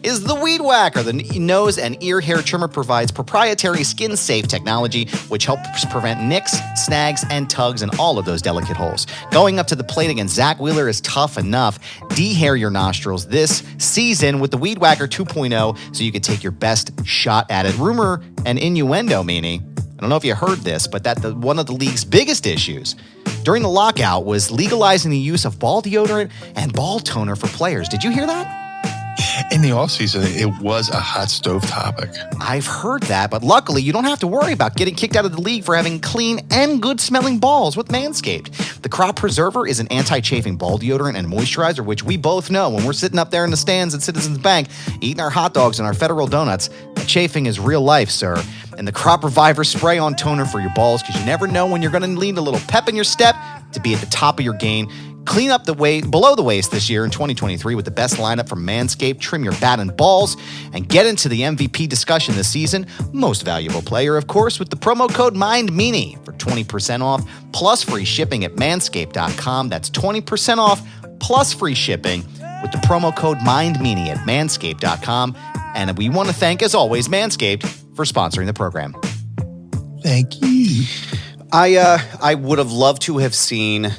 is the Weed Whacker. The nose and ear hair trimmer provides proprietary skin-safe technology, which helps prevent nicks, snags, and tugs in all of those delicate holes. Going up to the plate against Zach Wheeler is tough enough. De-hair your nostrils this season with the Weed Whacker 2.0 so you can take your best shot at it. Rumor and innuendo, Meanie, I don't know if you heard this, but one of the league's biggest issues during the lockout was legalizing the use of ball deodorant and ball toner for players. Did you hear that? In the offseason, it was a hot stove topic. I've heard that, but luckily you don't have to worry about getting kicked out of the league for having clean and good-smelling balls with Manscaped. The Crop Preserver is an anti-chafing ball deodorant and moisturizer, which we both know when we're sitting up there in the stands at Citizens Bank eating our hot dogs and our Federal donuts, that chafing is real life, sir. And the Crop Reviver spray-on toner for your balls, because you never know when you're going to need a little pep in your step to be at the top of your game. Clean up the weight below the waist this year in 2023 with the best lineup from Manscaped. Trim your bat and balls and get into the MVP discussion this season. Most valuable player, of course, with the promo code MindMeanie for 20% off plus free shipping at manscaped.com. That's 20% off plus free shipping with the promo code MindMeanie at manscaped.com. And we want to thank, as always, Manscaped for sponsoring the program. Thank you. I would have loved to have seen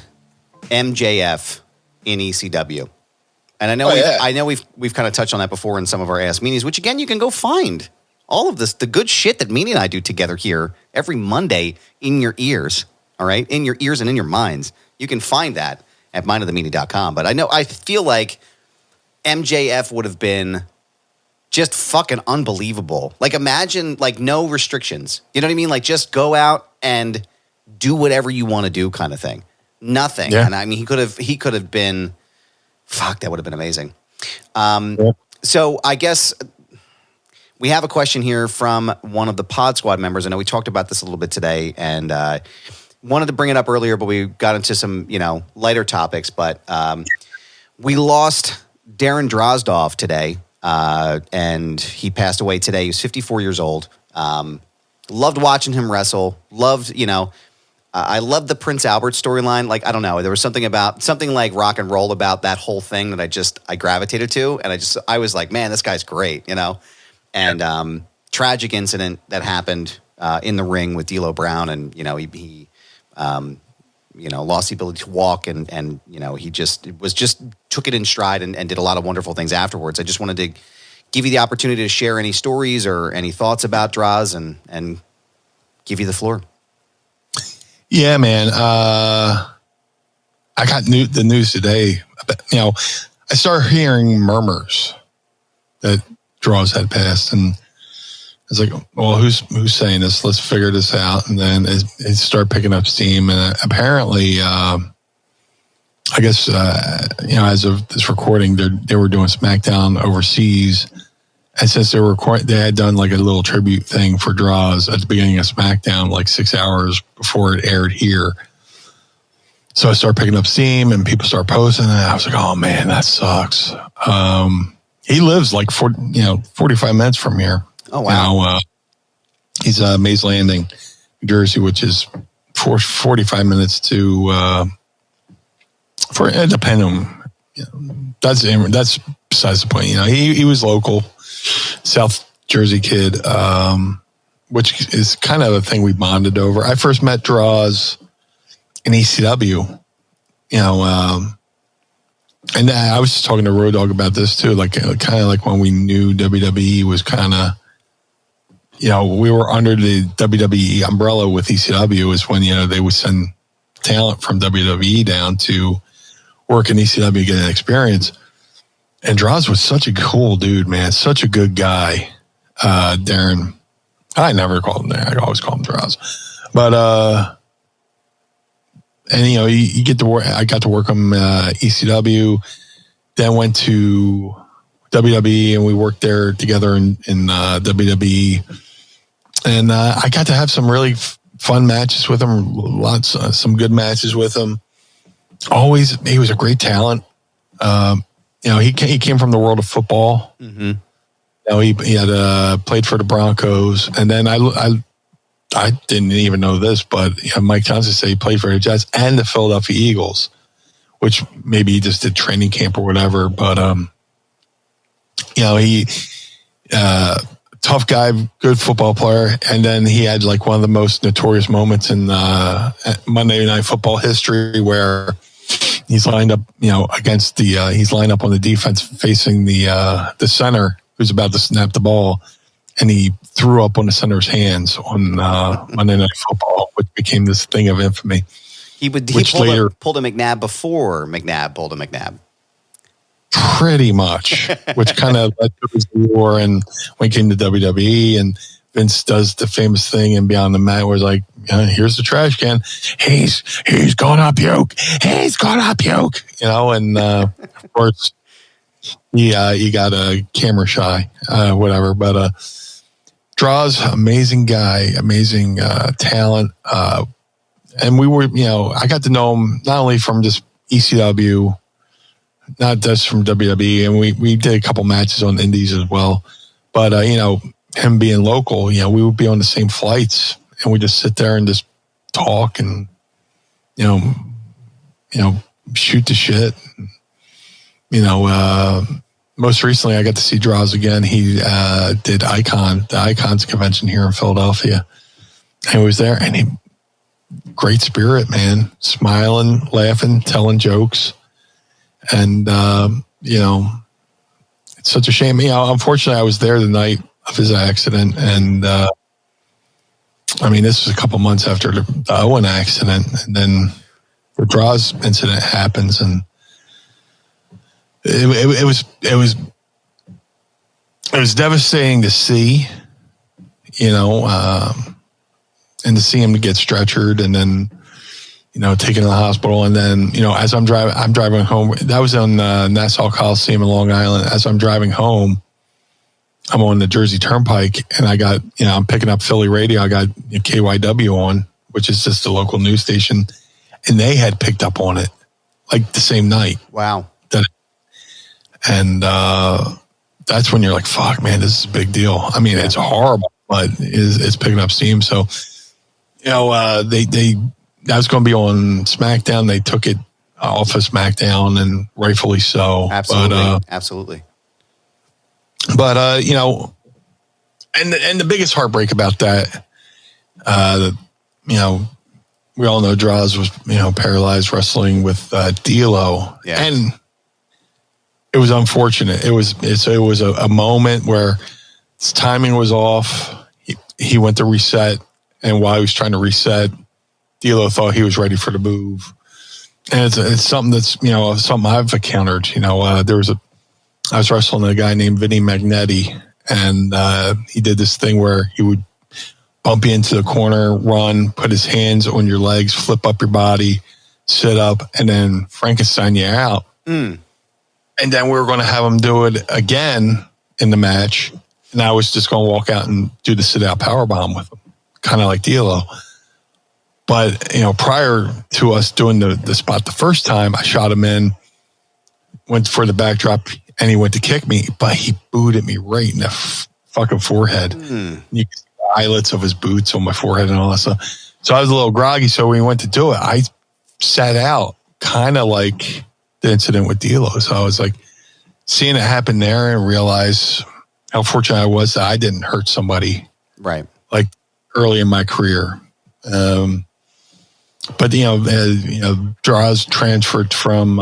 MJF in ECW. And I know we've kind of touched on that before in some of our Ask Meanies, which again, you can go find all of this, the good shit that Meanie and I do together here every Monday in your ears, all right? In your ears and in your minds. You can find that at mindofthemeanie.com. But I feel like MJF would have been just fucking unbelievable. Like, imagine, like, no restrictions. You know what I mean? Like, just go out and do whatever you want to do kind of thing. Nothing. Yeah. And I mean, he could have been, fuck, that would have been amazing. So I guess we have a question here from one of the Pod Squad members. I know we talked about this a little bit today and wanted to bring it up earlier, but we got into some, lighter topics. But we lost Darren Drozdov today. and he passed away today. He was 54 years old. Loved watching him wrestle. Loved, I loved the Prince Albert storyline. Like, I don't know, there was something like rock and roll about that whole thing that I gravitated to, and I was like, man, this guy's great, And tragic incident that happened in the ring with D'Lo Brown, and he lost the ability to walk, and he just took it in stride and did a lot of wonderful things afterwards. I just wanted to give you the opportunity to share any stories or any thoughts about Droz and give you the floor. Yeah, man. I got the news today. I started hearing murmurs that Droz had passed, and it's like, well, who's saying this? Let's figure this out. And then it started picking up steam, and apparently, I guess as of this recording, they were doing SmackDown overseas. And since they had done like a little tribute thing for Droz at the beginning of SmackDown, like 6 hours before it aired here. So I started picking up steam and people started posting, and I was like, oh man, that sucks. He lives like 45 minutes from here. Oh, wow. He's Mays Landing, New Jersey, which is 45 minutes to, depending on, that's besides the point. He was local. South Jersey kid, which is kind of a thing we bonded over. I first met Droz in ECW, and I was just talking to Road Dogg about this too, like kind of like when we knew WWE was kind of, we were under the WWE umbrella with ECW is when, they would send talent from WWE down to work in ECW, get an experience. And Droz was such a cool dude, man. Such a good guy. Darren, I never called him Darren. I always call him Droz. But, you get to work, I got to work him, ECW, then went to WWE and we worked there together in WWE. And, I got to have some really fun matches with him, some good matches with him. Always, he was a great talent. He came from the world of football. Mm-hmm. He had played for the Broncos, and then I didn't even know this, but Mike Johnson said he played for the Jets and the Philadelphia Eagles, which maybe he just did training camp or whatever. But he tough guy, good football player, and then he had like one of the most notorious moments in Monday Night Football history where he's lined up, against he's lined up on the defense facing the center who's about to snap the ball, and he threw up on the center's hands on Monday Night Football, which became this thing of infamy. He pulled a McNabb before McNabb pulled a McNabb. Pretty much, which kind of led to his war, and when he came to WWE, and Vince does the famous thing and Beyond the Mat where it's like, here's the trash can. He's gonna puke. He's gonna puke. And of course he got a camera shy, whatever. But Droz, amazing guy, amazing talent. And we were, I got to know him not only from just ECW, not just from WWE, and we did a couple matches on Indies as well. But him being local, we would be on the same flights, and we just sit there and just talk and shoot the shit. Most recently I got to see Droz again. He did the Icons convention here in Philadelphia. And he was there, and great spirit, man, smiling, laughing, telling jokes. And it's such a shame. Unfortunately I was there the night of his accident, and this was a couple months after the Owen accident, and then the Droz incident happens, and it was devastating to see, and to see him get stretchered and then taken to the hospital, and then as I'm driving home. That was on Nassau Coliseum in Long Island. As I'm driving home, I'm on the Jersey Turnpike, and I got, I'm picking up Philly radio. I got KYW on, which is just a local news station, and they had picked up on it like the same night. Wow. And that's when you're like, fuck, man, this is a big deal. I mean, it's horrible, but it's picking up steam. So, that was going to be on SmackDown. They took it off of SmackDown, and rightfully so. Absolutely. But, and the biggest heartbreak about that, we all know Droz was, paralyzed wrestling with D'Lo. Yeah. And it was unfortunate. It was a moment where his timing was off. He went to reset, and while he was trying to reset, D'Lo thought he was ready for the move. And it's something that's, something I've encountered. I was wrestling a guy named Vinny Magnetti, and he did this thing where he would bump you into the corner, run, put his hands on your legs, flip up your body, sit up, and then Frankenstein you out. And then we were going to have him do it again in the match, and I was just going to walk out and do the sit-out powerbomb with him, kind of like D'Lo. But, prior to us doing the spot the first time, I shot him in, went for the backdrop, and he went to kick me, but he booted me right in the fucking forehead. You could see the eyelets of his boots on my forehead and all that stuff. So I was a little groggy. So when he went to do it, I sat out, kind of like the incident with D'Lo. So I was like, seeing it happen there and realize how fortunate I was that I didn't hurt somebody. Right. Like early in my career. But Droz transferred from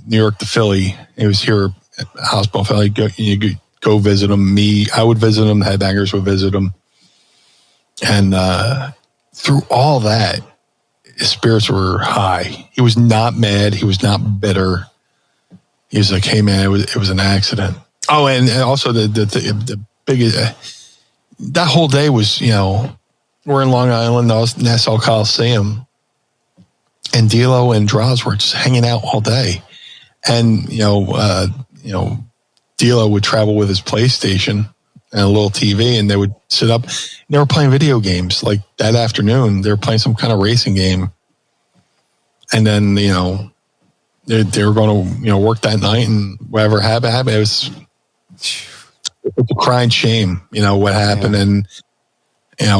New York to Philly. He was here at the hospital in Philly. You go visit him. I would visit him. The Headbangers would visit him. And through all that, his spirits were high. He was not mad. He was not bitter. He was like, "Hey, man, it was an accident." Oh, and also the biggest that whole day was, we're in Long Island, Nassau Coliseum. And D'Lo and Droz were just hanging out all day. And, D'Lo would travel with his PlayStation and a little TV, and they would sit up. They were playing video games. Like that afternoon, they were playing some kind of racing game. And then, they were going to, work that night, and whatever happened. It was a crying shame, what happened. Yeah. And,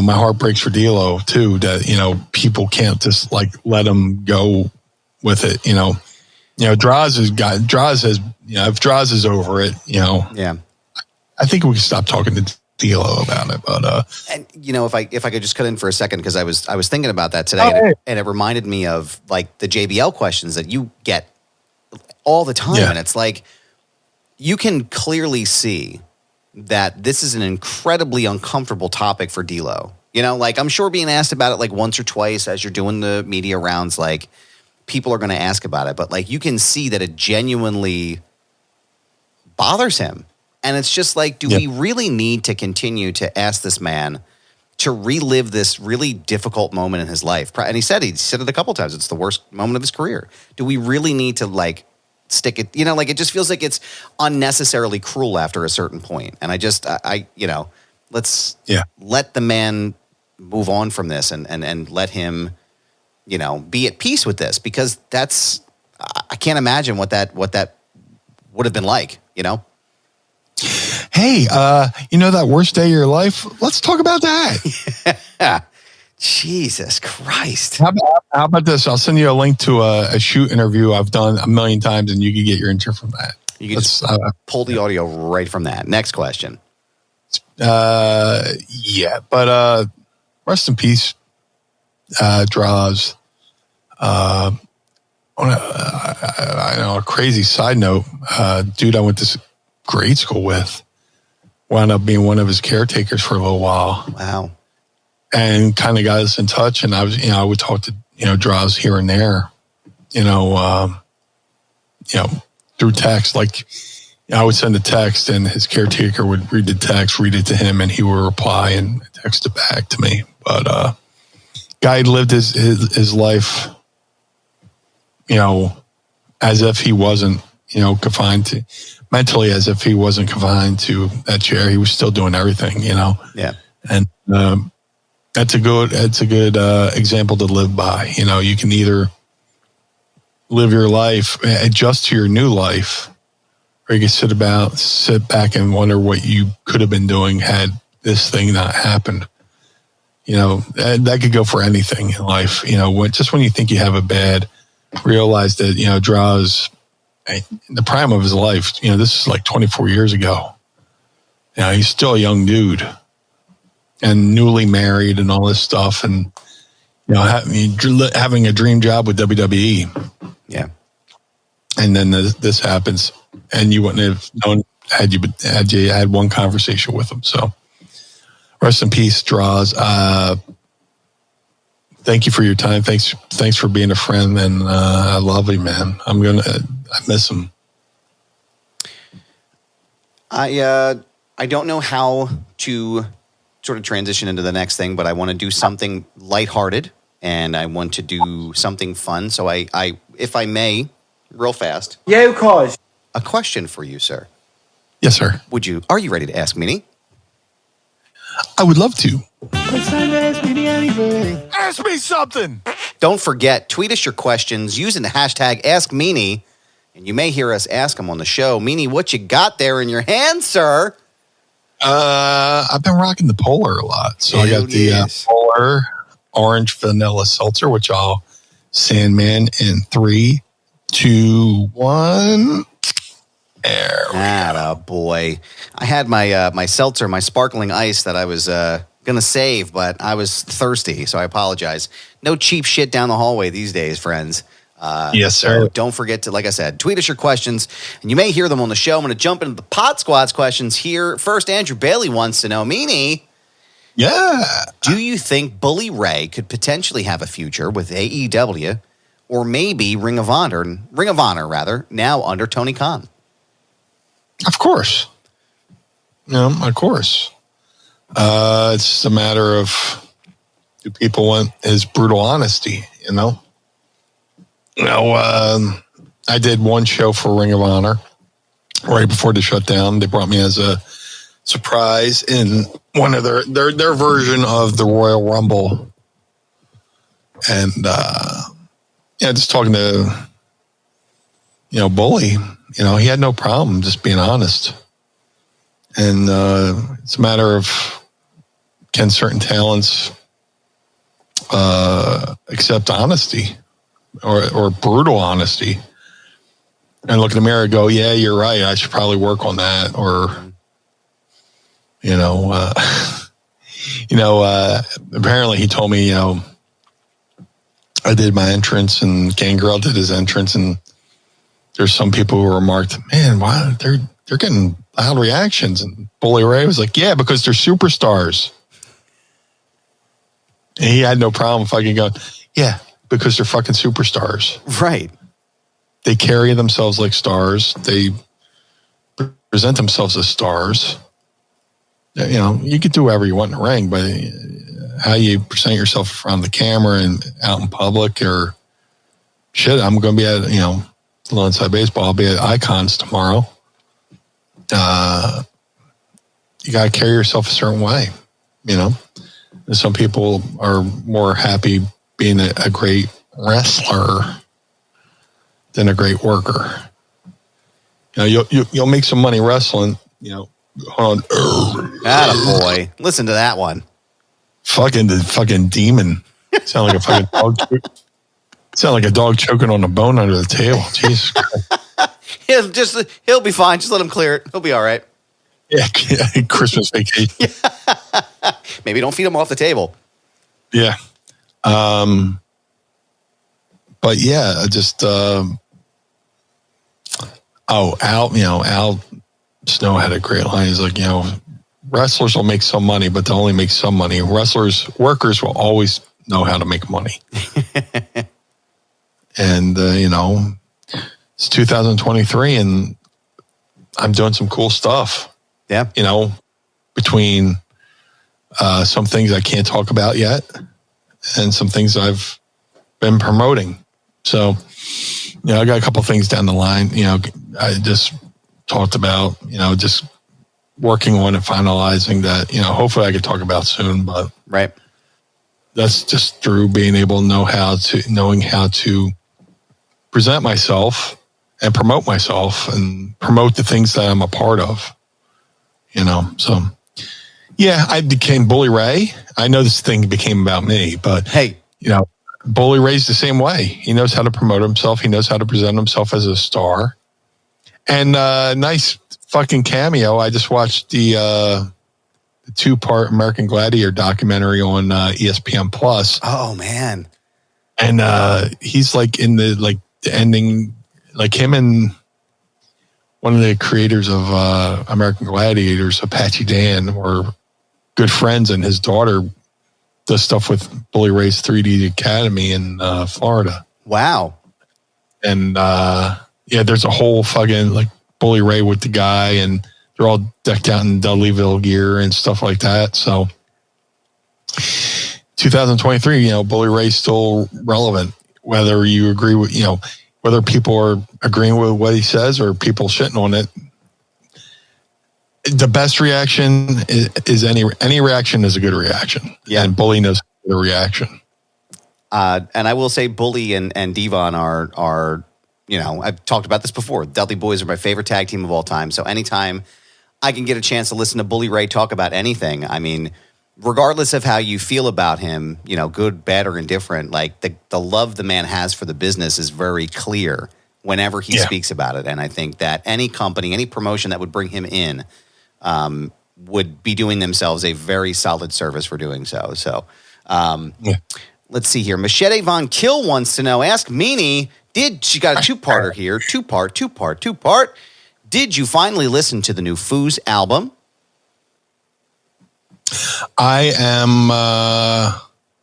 my heart breaks for D'Lo too, that, people can't just like let him go with it. Droz has, if Droz is over it, Yeah. I think we can stop talking to D'Lo about it. But, and if I could just cut in for a second, because I was thinking about that today, and it reminded me of like the JBL questions that you get all the time. Yeah. And it's like, you can clearly see that this is an incredibly uncomfortable topic for D'Lo. I'm sure being asked about it like once or twice as you're doing the media rounds, like people are going to ask about it, but like you can see that it genuinely bothers him. And it's just like, do we really need to continue to ask this man to relive this really difficult moment in his life? And he said it a couple times. It's the worst moment of his career. Do we really need to like stick it, it just feels like it's unnecessarily cruel after a certain point. And let's let the man move on from this and let him, be at peace with this, because I can't imagine what that would have been like, Hey, that worst day of your life? Let's talk about that. Yeah. Jesus Christ. How about this? I'll send you a link to a shoot interview I've done a million times, and you can get your intro from that. You can just pull the audio right from that. Next question. But rest in peace, Droz. I know, a crazy side note, dude I went to grade school with wound up being one of his caretakers for a little while. Wow. And kind of got us in touch. And I would talk to, Droz here and there, through text. Like, I would send a text, and his caretaker would read the text, read it to him, and he would reply and text it back to me. But, guy lived his life, as if he wasn't, confined to, mentally, as if he wasn't confined to that chair. He was still doing everything, Yeah. And, that's a good example to live by. You can either live your life, adjust to your new life, where you can sit back and wonder what you could have been doing had this thing not happened. You know, that could go for anything in life. You know, just when you think you have it bad, realize that, you know, Droz, the prime of his life, you know, this is like 24 years ago. You know, he's still a young dude and newly married and all this stuff. And, you know, having a dream job with WWE. Yeah. And then this happens, and you wouldn't have known had you had one conversation with him. So rest in peace, Droz. Thank you for your time. Thanks for being a friend, and I love you, man. I miss him. I don't know how to sort of transition into the next thing, but I want to do something lighthearted, and I want to do something fun. So I if I may, real fast. Yeah, of course. A question for you, sir. Yes, sir. Are you ready to ask Meanie? I would love to. It's time to ask me anything. Ask me something. Don't forget, tweet us your questions using the hashtag AskMeanie, and you may hear us ask them on the show. Meanie, what you got there in your hand, sir? I've been rocking the Polar a lot. So I got the Polar Orange Vanilla Seltzer, which I'll Sandman in 3, 2, 1. Boy. I had my seltzer, my sparkling ice that I was going to save, but I was thirsty, so I apologize. No cheap shit down the hallway these days, friends. Yes, sir. So don't forget to, like I said, tweet us your questions, and you may hear them on the show. I'm going to jump into the Pot Squad's questions here. First, Andrew Bailey wants to know, Meanie, yeah, do you think Bully Ray could potentially have a future with AEW or maybe Ring of Honor, now under Tony Khan? Of course. Of course. It's a matter of, do people want his brutal honesty, you know? I did one show for Ring of Honor right before the shutdown. They brought me as a surprise in one of their version of the Royal Rumble. And, just talking to, Bully, he had no problem just being honest. And it's a matter of, can certain talents accept honesty or brutal honesty and look in the mirror and go, yeah, you're right, I should probably work on that. Or, apparently he told me, I did my entrance and Gangrel did his entrance, and there's some people who remarked, man, why they're getting loud reactions. And Bully Ray was like, yeah, because they're superstars. And he had no problem fucking going, yeah, because they're fucking superstars. Right. They carry themselves like stars. They present themselves as stars. You could do whatever you want in the ring, but how you present yourself in front of the camera and out in public, or shit, I'm going to be at, Little Inside Baseball, I'll be at Icons tomorrow. You got to carry yourself a certain way, And some people are more happy being a great wrestler than a great worker. You'll make some money wrestling, hold on. Attaboy. Listen to that one. Fucking demon. Sound like a fucking dog. Sound like a dog choking on a bone under the table. Jesus Christ. He'll be fine. Just let him clear it. He'll be all right. Yeah, Christmas vacation. Maybe don't feed him off the table. Yeah. But yeah, just Al Snow had a great line. He's like, wrestlers will make some money, but they'll only make some money. Workers will always know how to make money. And, it's 2023 and I'm doing some cool stuff. Yeah. Between some things I can't talk about yet and some things I've been promoting. So, I got a couple things down the line. I just talked about, just working on and finalizing that, hopefully I could talk about soon, but right. That's just through being able to knowing how to present myself and promote myself and promote the things that I'm a part of. So yeah, I became Bully Ray. I know this thing became about me, but hey, Bully Ray's the same way. He knows how to promote himself. He knows how to present himself as a star. And nice fucking cameo. I just watched the 2-part American Gladiator documentary on ESPN Plus. Oh man. And he's like in the ending, like him and one of the creators of American Gladiators, Apache Dan, were good friends, and his daughter does stuff with Bully Ray's 3D Academy in Florida. Wow. And there's a whole fucking Bully Ray with the guy, and they're all decked out in Dudleyville gear and stuff like that. So 2023, Bully Ray's still relevant, whether you agree with, whether people are agreeing with what he says or people shitting on it. The best reaction is any reaction is a good reaction. Yeah. And Bully knows the reaction. And I will say Bully and Devon are, I've talked about this before. Dudley Boys are my favorite tag team of all time. So anytime I can get a chance to listen to Bully Ray talk about anything, I mean, regardless of how you feel about him, good, bad, or indifferent, like the love the man has for the business is very clear whenever he speaks about it. And I think that any company, any promotion that would bring him in would be doing themselves a very solid service for doing so. So let's see here. Machete Von Kill wants to know, ask Meanie, she got a two-parter here, two-part. Did you finally listen to the new Foos album? I am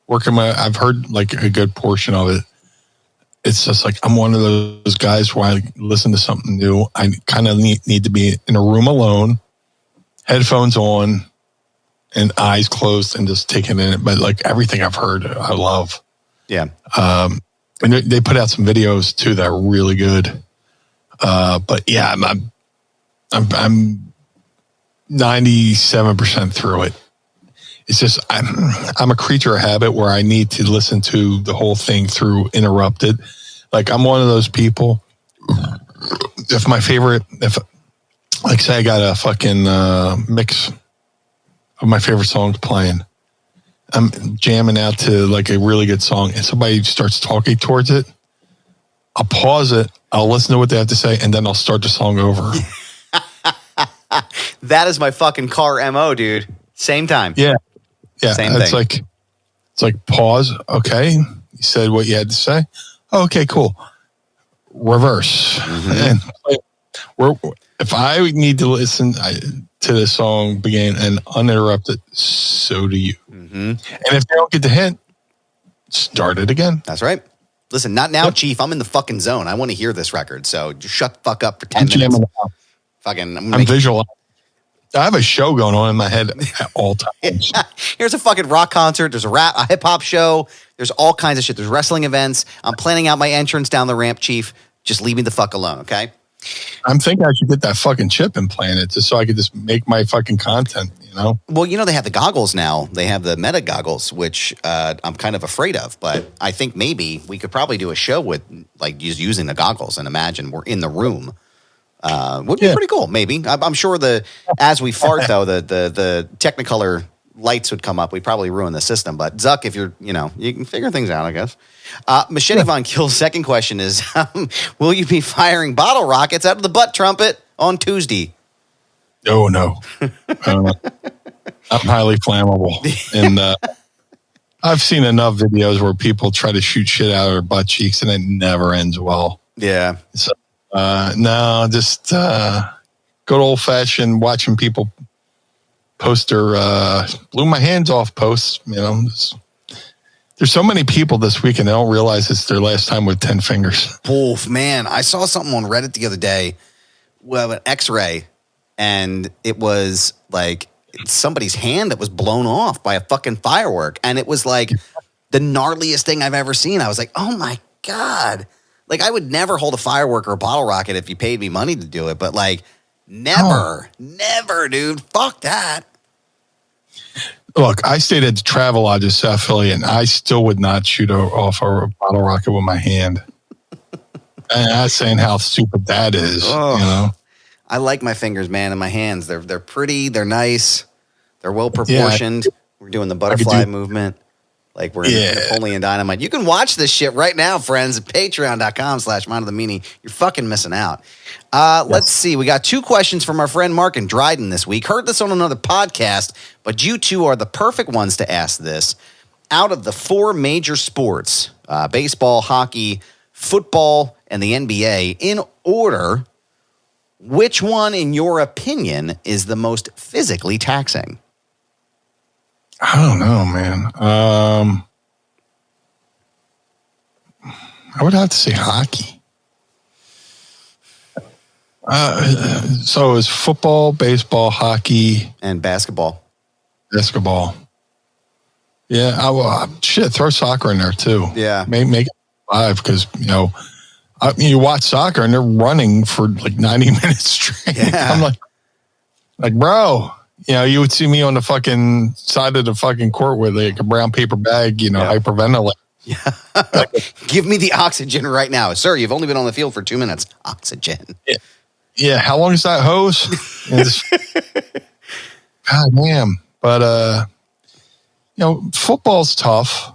working I've heard a good portion of it. It's just I'm one of those guys where I listen to something new. I kind of need to be in a room alone, headphones on, and eyes closed, and just taking in it. But everything I've heard, I love. Yeah. And they put out some videos too that are really good. But yeah, I'm 97% through it. It's just I'm a creature of habit where I need to listen to the whole thing through interrupted. I'm one of those people. If say I got a fucking mix of my favorite songs playing, I'm jamming out to a really good song, and somebody starts talking towards it, I'll pause it, I'll listen to what they have to say, and then I'll start the song over. That is my fucking car MO, dude. Same time. Yeah. Same it's thing. It's pause. Okay. You said what you had to say. Oh, okay, cool. Reverse. Mm-hmm. And if I need to listen to the song begin and uninterrupted, so do you. Mm-hmm. And if they don't get the hint, start it again. That's right. Listen, not now, Chief. I'm in the fucking zone. I want to hear this record. So just shut the fuck up for 10 minutes. I'm visualizing. I have a show going on in my head at all times. Here's a fucking rock concert. There's a hip hop show. There's all kinds of shit. There's wrestling events. I'm planning out my entrance down the ramp, Chief. Just leave me the fuck alone, okay? I'm thinking I should get that fucking chip implanted just so I could just make my fucking content, Well, they have the goggles now. They have the Meta goggles, which I'm kind of afraid of. But I think maybe we could probably do a show with just using the goggles and imagine we're in the room. Would be pretty cool, maybe. I'm sure as we fart, though, the Technicolor lights would come up. We'd probably ruin the system. But Zuck, if you're, you can figure things out, I guess. Machete Von Kill's second question is, will you be firing bottle rockets out of the butt trumpet on Tuesday? Oh, no. I'm highly flammable. And I've seen enough videos where people try to shoot shit out of their butt cheeks and it never ends well. Yeah. So, no, just good old fashioned watching people post their blew my hands off posts. There's so many people this week and they don't realize it's their last time with 10 fingers. Oof, man. I saw something on Reddit the other day with an X-ray, and it was somebody's hand that was blown off by a fucking firework, and it was the gnarliest thing I've ever seen. I was like, oh my God. I would never hold a firework or a bottle rocket if you paid me money to do it, but never, dude. Fuck that. Look, I stayed at the Travelodge South Philly, and I still would not shoot off a bottle rocket with my hand. I'm not saying how stupid that is. Oh. You know, I like my fingers, man, and my hands. They're pretty. They're nice. They're well proportioned. We're doing the butterfly movement. Like we're in Napoleon Dynamite. You can watch this shit right now, friends, at patreon.com/mindofthemeanie. You're fucking missing out. Let's see. We got 2 questions from our friend Mark and Dryden this week. Heard this on another podcast, but you two are the perfect ones to ask this. Out of the 4 major sports, baseball, hockey, football, and the NBA, in order, which one, in your opinion, is the most physically taxing? I don't know, man. I would have to say hockey. So it's football, baseball, hockey, And basketball. basketball. Yeah, throw soccer in there too. Yeah. Make it 5 because you watch soccer and they're running for like 90 minutes straight. Yeah. I'm like, bro, you would see me on the fucking side of the fucking court with like a brown paper bag, hyperventilate. Yeah. Give me the oxygen right now. Sir, you've only been on the field for 2 minutes. Oxygen. Yeah. How long is that hose? God damn. But, football's tough,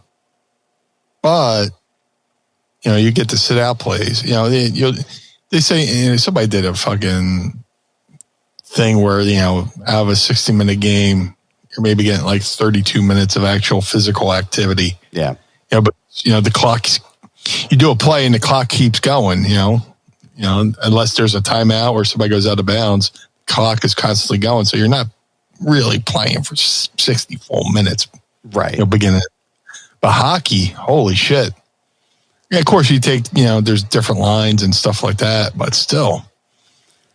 but, you get to sit out plays. They say somebody did a fucking thing where, out of a 60-minute game, you're maybe getting like 32 minutes of actual physical activity. Yeah. But, the clock, you do a play and the clock keeps going, unless there's a timeout or somebody goes out of bounds, the clock is constantly going. So you're not really playing for 60 full minutes. Right. Beginning. But hockey, holy shit. Yeah, of course, you take, there's different lines and stuff like that, but still,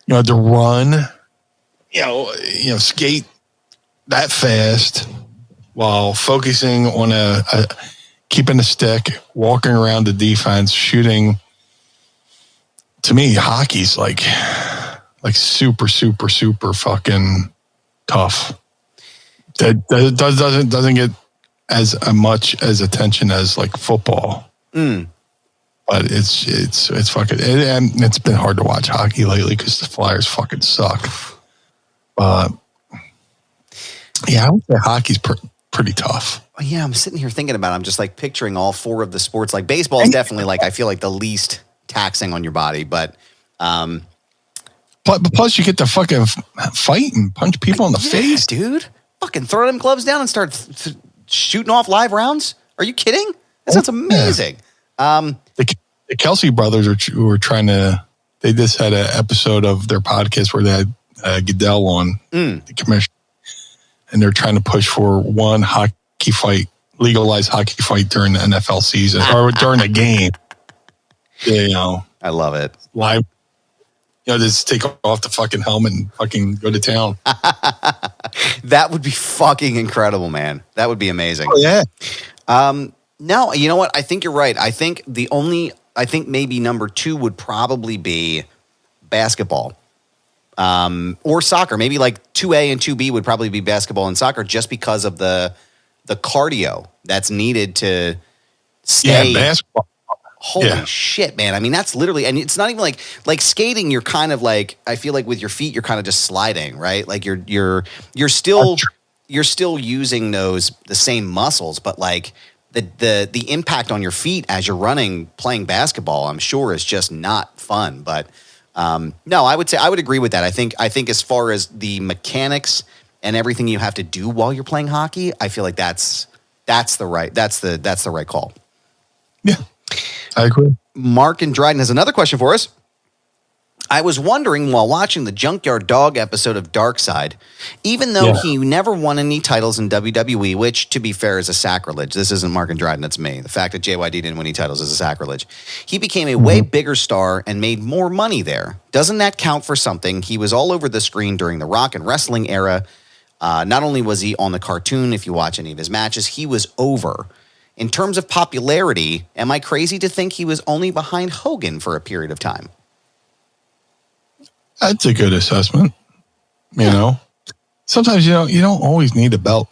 to run, skate that fast while focusing on keeping a stick, walking around the defense, shooting. To me, hockey's like super, super, super fucking tough. That doesn't get as much as attention as like football. But it's fucking, and it's been hard to watch hockey lately because the Flyers fucking suck. But I would say hockey's pretty tough. Yeah, I'm sitting here thinking about it. I'm just like picturing all 4 of the sports. Like baseball is definitely like, I feel like the least taxing on your body, but plus you get to fucking fight and punch people in the face, dude. Fucking throw them gloves down and start shooting off live rounds. Are you kidding? That sounds amazing. The Kelsey brothers were trying to. They just had an episode of their podcast where they had Goodell on the commission, and they're trying to push for one hockey fight, legalized hockey fight during the NFL season or during a game. I love it. Live, just take off the fucking helmet and fucking go to town. That would be fucking incredible, man. That would be amazing. Oh, yeah. No, you know what? I think you're right. I think maybe number 2 would probably be basketball. Or soccer. Maybe like 2A and 2B would probably be basketball and soccer just because of the cardio that's needed to stay. Yeah, basketball. Holy shit, man. I mean, that's literally, and it's not even like skating, you're kind of like, I feel like with your feet, you're kind of just sliding, right? Like you're still using the same muscles, but like the impact on your feet as you're running, playing basketball, I'm sure is just not fun. But no, I would say I would agree with that. I think as far as the mechanics and everything you have to do while you're playing hockey, I feel like that's the right call. Yeah. I agree. Mark and Dryden has another question for us. I was wondering while watching the Junkyard Dog episode of Darkside, even though he never won any titles in WWE, which to be fair is a sacrilege. This isn't Mark and Dryden, that's me. The fact that JYD didn't win any titles is a sacrilege. He became a way bigger star and made more money there. Doesn't that count for something? He was all over the screen during the rock and wrestling era. Not only was he on the cartoon, if you watch any of his matches, he was over. In terms of popularity, am I crazy to think he was only behind Hogan for a period of time? That's a good assessment. Sometimes you don't always need a belt,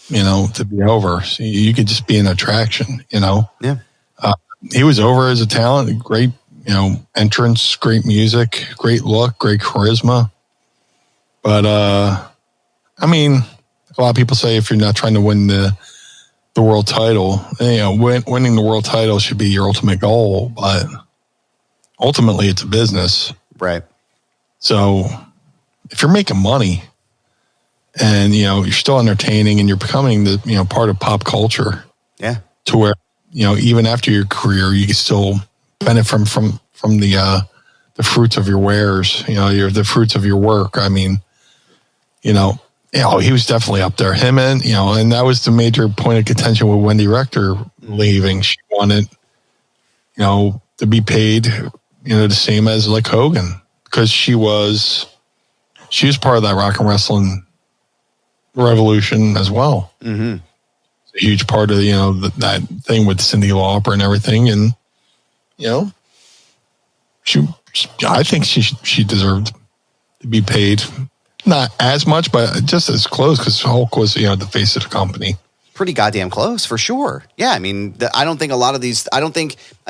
to be over. So you could just be an attraction. Yeah. He was over as a talent, great, entrance, great music, great look, great charisma. But I mean, a lot of people say if you're not trying to win the world title, winning the world title should be your ultimate goal. But ultimately, it's a business, right? So if you're making money and you're still entertaining and you're becoming the part of pop culture, yeah, to where even after your career you can still benefit from the fruits of your wares, the fruits of your work. I mean, he was definitely up there. Him and that was the major point of contention with Wendy Rector leaving. She wanted to be paid the same as like Hogan, because she was part of that rock and wrestling revolution as well. Mm-hmm. A huge part of that thing with Cyndi Lauper and everything, and I think she deserved to be paid, not as much, but just as close, because Hulk was the face of the company. Pretty goddamn close, for sure. Yeah, I mean, I don't think a lot of these. I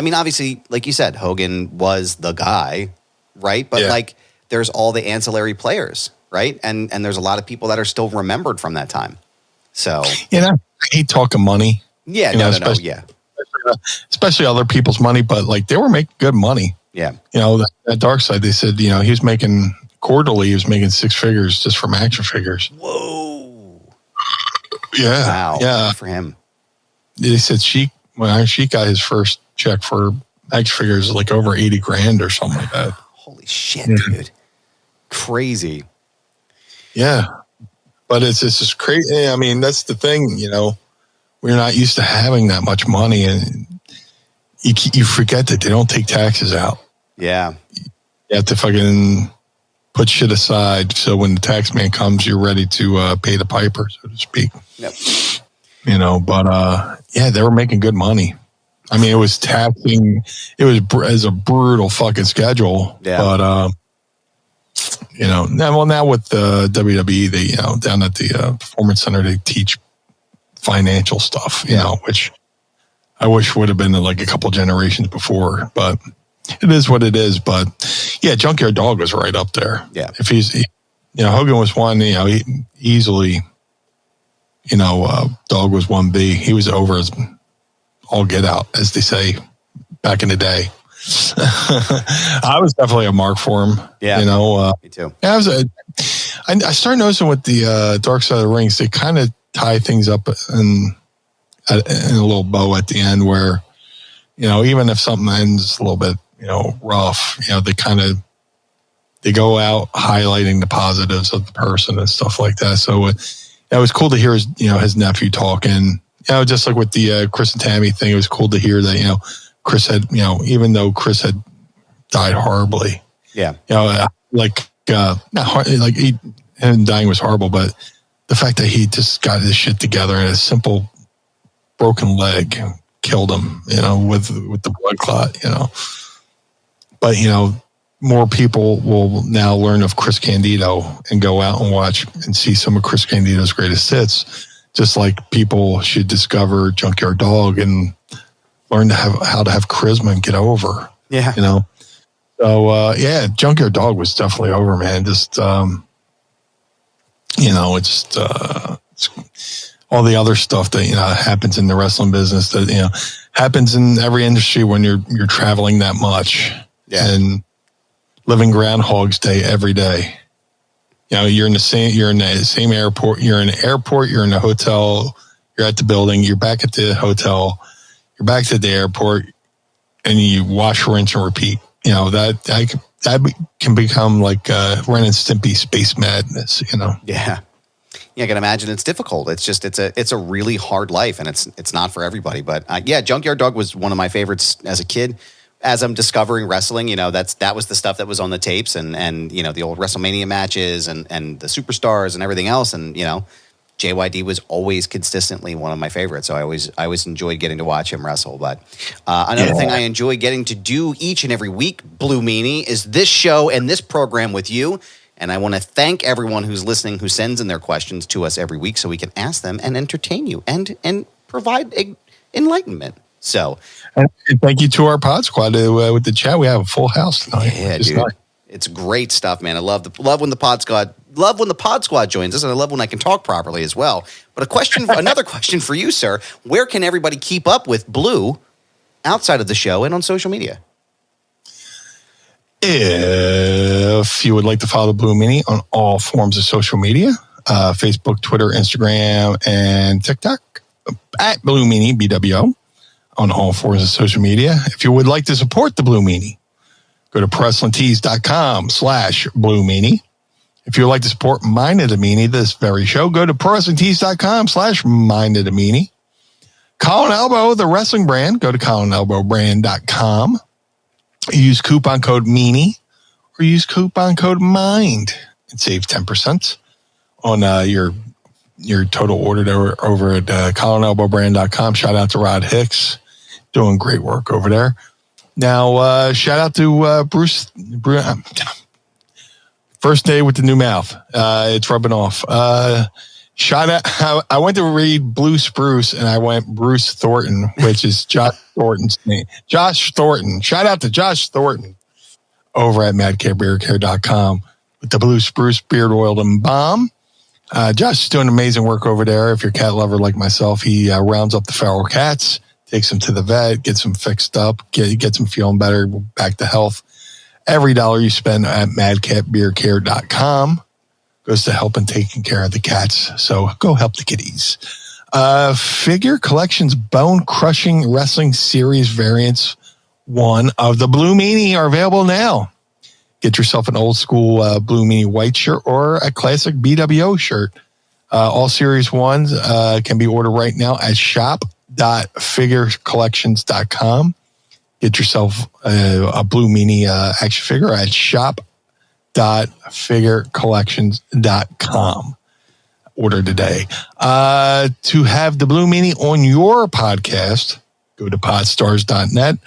mean, obviously, like you said, Hogan was the guy, right? But like, there's all the ancillary players, right? And there's a lot of people that are still remembered from that time. So I hate talking money. Yeah, especially other people's money, but like they were making good money. Yeah, that Dark Side, they said he was making quarterly, he was making 6 figures just from action figures. Whoa. Yeah. Wow. Yeah. Good for him. They said when Sheik got his first check for action figures, like over 80 grand or something like that. Holy shit, dude. Crazy. Yeah. But it's just crazy. I mean, that's the thing, we're not used to having that much money, and you forget that they don't take taxes out. Yeah. You have to fucking put shit aside, so when the tax man comes, you're ready to pay the piper, so to speak. Yep. But they were making good money. I mean, it was taxing. It was as a brutal fucking schedule. Yeah. But now with the WWE, they down at the Performance Center, they teach financial stuff. Which I wish would have been like a couple generations before, but it is what it is. But yeah, Junkyard Dog was right up there. Yeah. If Hogan was one, he easily, Dog was 1B. He was over as all get out, as they say back in the day. I was definitely a mark for him. Yeah. Me too. I started noticing with the Dark Side of the Rings, they kind of tie things up in a little bow at the end where, even if something ends a little bit, rough, they go out highlighting the positives of the person and stuff like that. So it was cool to hear his nephew talking, just like with the Chris and Tammy thing. It was cool to hear that, Chris had, even though Chris had died horribly. Yeah. Not like him dying was horrible, but the fact that he just got his shit together and a simple broken leg killed him, with the blood clot, But, more people will now learn of Chris Candido and go out and watch and see some of Chris Candido's greatest hits, just like people should discover Junkyard Dog and learn how to have charisma and get over. Yeah. So, Junkyard Dog was definitely over, man. Just, it's all the other stuff that, happens in the wrestling business that, happens in every industry when you're traveling that much. Yeah. And living Groundhog's Day every day. You're in the same airport, you're in an airport, you're in a hotel, you're at the building, you're back at the hotel, you're back to the airport, and you wash, rinse, and repeat. That can become like Ren and Stimpy space madness, Yeah. Yeah, I can imagine it's difficult. It's just it's a really hard life, and it's not for everybody. But Junkyard Dog was one of my favorites as a kid. As I'm discovering wrestling, that was the stuff that was on the tapes, and the old WrestleMania matches and the superstars and everything else, and JYD was always consistently one of my favorites. So I always enjoyed getting to watch him wrestle. But another thing I enjoy getting to do each and every week, Blue Meanie, is this show and this program with you. And I want to thank everyone who's listening, who sends in their questions to us every week so we can ask them and entertain you and provide enlightenment. So, and thank you to our pod squad with the chat. We have a full house tonight. yeah, dude, it's great stuff, man. I love when the pod squad joins us, and I love when I can talk properly as well. But another question for you, sir. Where can everybody keep up with Blue outside of the show and on social media? If you would like to follow the Blue Meanie on all forms of social media, Facebook, Twitter, Instagram, and TikTok, at Blue Meanie, BWO, on all forms of social media. If you would like to support the Blue Meanie, go to ProWrestlingTees.com/Blue Meanie. If you would like to support Mind of the Meanie, this very show, go to ProWrestlingTees.com/Mind of the Meanie. Colin Elbow, the wrestling brand, go to ColinElbowBrand.com. Use coupon code Meanie or use coupon code MIND and save 10% on your total order over at ColinElbowBrand.com. Shout out to Rod Hicks, doing great work over there. Now, shout out to Bruce. First day with the new mouth. It's rubbing off. Shout out. I went to read Blue Spruce and I went Bruce Thornton, which is Josh Thornton's name. Josh Thornton. Shout out to Josh Thornton over at madcatbeardcare.com with the Blue Spruce beard oil and balm. Josh is doing amazing work over there. If you're a cat lover like myself, he rounds up the feral cats, takes them to the vet, gets them fixed up, gets them feeling better, back to health. Every dollar you spend at madcatbeardcare.com goes to helping taking care of the cats. So go help the kitties. Figure Collections Bone Crushing Wrestling Series Variants 1 of the Blue Meanie are available now. Get yourself an old school Blue Meanie white shirt or a classic BWO shirt. All Series 1s can be ordered right now at shop.figurecollections.com. Get yourself a Blue Meanie action figure at shop.figurecollections.com. Order today. To have the Blue Meanie on your podcast, go to podstars.net,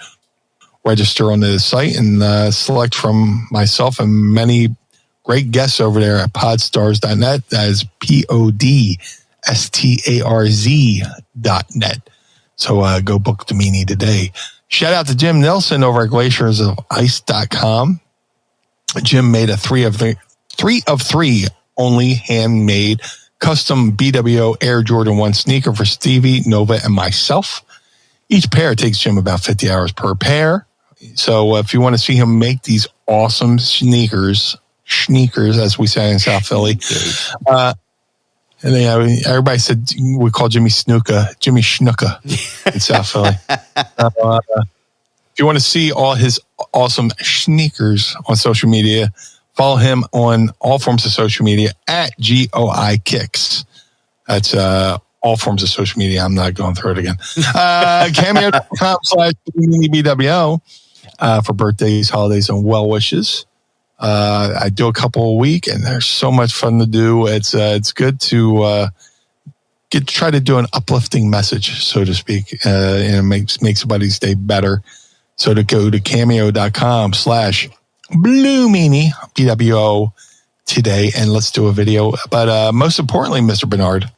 register on the site, and select from myself and many great guests over there at podstars.net. That is PODSTARZ.net. So go book the Meanie today. Shout out to Jim Nelson over at glaciersofice.com. Jim made a 3 of 3 only handmade custom BWO Air Jordan 1 sneaker for Stevie, Nova, and myself. Each pair takes Jim about 50 hours per pair. So if you want to see him make these awesome sneakers, as we say in South Philly, and everybody said we call Jimmy Snuka in South Philly. If you want to see all his awesome sneakers on social media, follow him on all forms of social media at GOI Kicks. That's all forms of social media. I'm not going through it again. Cameo.com/BWO for birthdays, holidays, and well wishes. I do a couple a week, and there's so much fun to do. It's good to try to do an uplifting message, so to speak, and make somebody's day better. So to go to cameo.com/Blue Meanie, BWO today, and let's do a video. But most importantly, Mr. Barnard,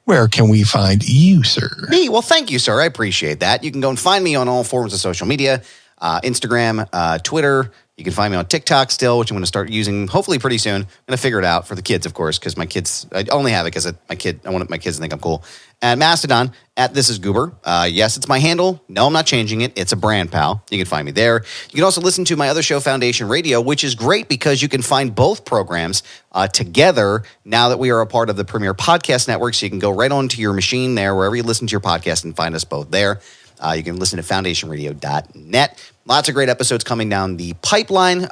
where can we find you, sir? Me? Well, thank you, sir. I appreciate that. You can go and find me on all forms of social media, Instagram, Twitter. You can find me on TikTok still, which I'm going to start using hopefully pretty soon. I'm going to figure it out for the kids, of course, because I only have it because I want my kids to think I'm cool. And Mastodon at This Is Goober. Yes, it's my handle. No, I'm not changing it. It's a brand, pal. You can find me there. You can also listen to my other show, Foundation Radio, which is great because you can find both programs together now that we are a part of the Premier Podcast Network. So you can go right onto your machine there, wherever you listen to your podcast, and find us both there. You can listen to foundationradio.net. Lots of great episodes coming down the pipeline.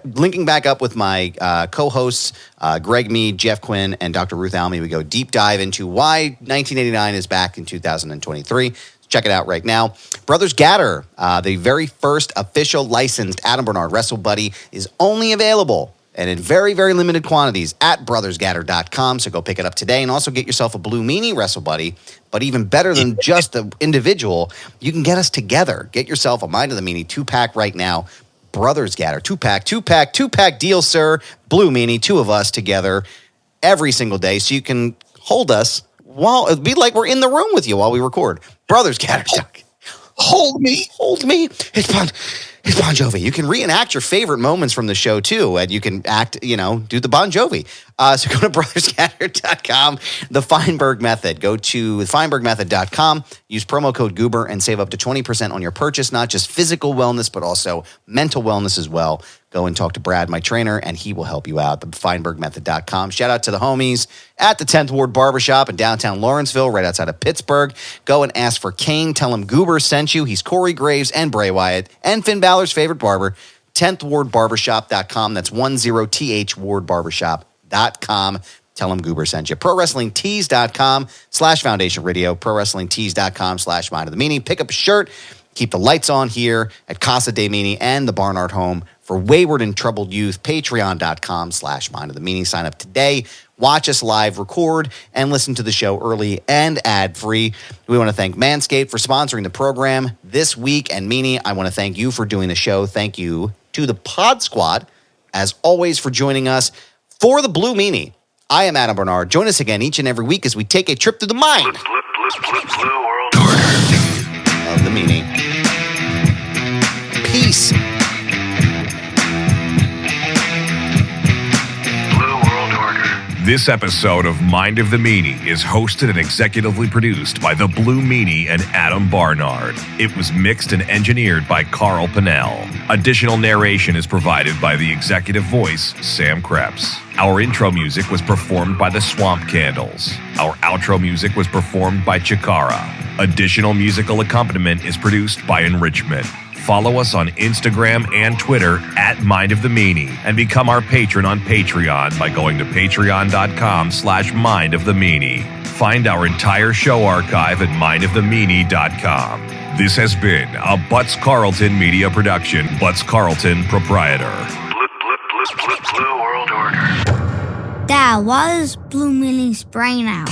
Linking back up with my co-hosts, Greg Mead, Jeff Quinn, and Dr. Ruth Almy. We go deep dive into why 1989 is back in 2023. Check it out right now. Brothers Gatter, the very first official licensed Adam Barnard Wrestle Buddy, is only available and in very, very limited quantities at brothersgatter.com. So go pick it up today and also get yourself a Blue Meanie Wrestle Buddy. But even better than just the individual, you can get us together. Get yourself a Mind of the Meanie 2-pack right now. Brothers Gatter 2-pack deal, sir. Blue Meanie, 2 of us together every single day. So you can hold us it'd be like we're in the room with you while we record. Brothers Gatter. Hold me. Hold me. It's Bon Jovi. You can reenact your favorite moments from the show, too, and you can act, do the Bon Jovi. So go to brotherscatter.com, the Feinberg Method. Go to feinbergmethod.com, use promo code Goober, and save up to 20% on your purchase, not just physical wellness, but also mental wellness as well. Go and talk to Brad, my trainer, and he will help you out. The feinbergmethod.com. Shout out to the homies at the 10th Ward Barbershop in downtown Lawrenceville, right outside of Pittsburgh. Go and ask for Kane. Tell him Goober sent you. He's Corey Graves and Bray Wyatt and Finn Balor's favorite barber. 10th Ward Barbershop.com. That's 10th Ward Barbershop.com. Tell him Goober sent you. ProWrestlingTees.com/Foundation Radio. ProWrestlingTees.com/Mind of the Meanie. Pick up a shirt. Keep the lights on here at Casa DeMeanie and the Barnard home for wayward and troubled youth. Patreon.com/Mind of the Meanie. Sign up today. Watch us live, record, and listen to the show early and ad-free. We want to thank Manscaped for sponsoring the program this week. And Meanie, I want to thank you for doing the show. Thank you to the Pod Squad, as always, for joining us for the Blue Meanie. I am Adam Barnard. Join us again each and every week as we take a trip through the mind Blue world order. of the Meanie. Peace. Blue world order. This episode of Mind of the Meanie is hosted and executively produced by the Blue Meanie and Adam Barnard. It was mixed and engineered by Carl Pinnell. Additional narration is provided by the executive voice, Sam Krebs. Our intro music was performed by the Swamp Candles. Our outro music was performed by Chikara. Additional musical accompaniment is produced by Enrichment. Follow us on Instagram and Twitter at Mind of the Meanie and become our patron on Patreon by going to patreon.com/Mind of the Meanie. Find our entire show archive at mindofthemeanie.com. This has been a Butts Carlton media production. Butts Carlton, proprietor. Blue world order. Dad, why is Blue Meanie's brain out?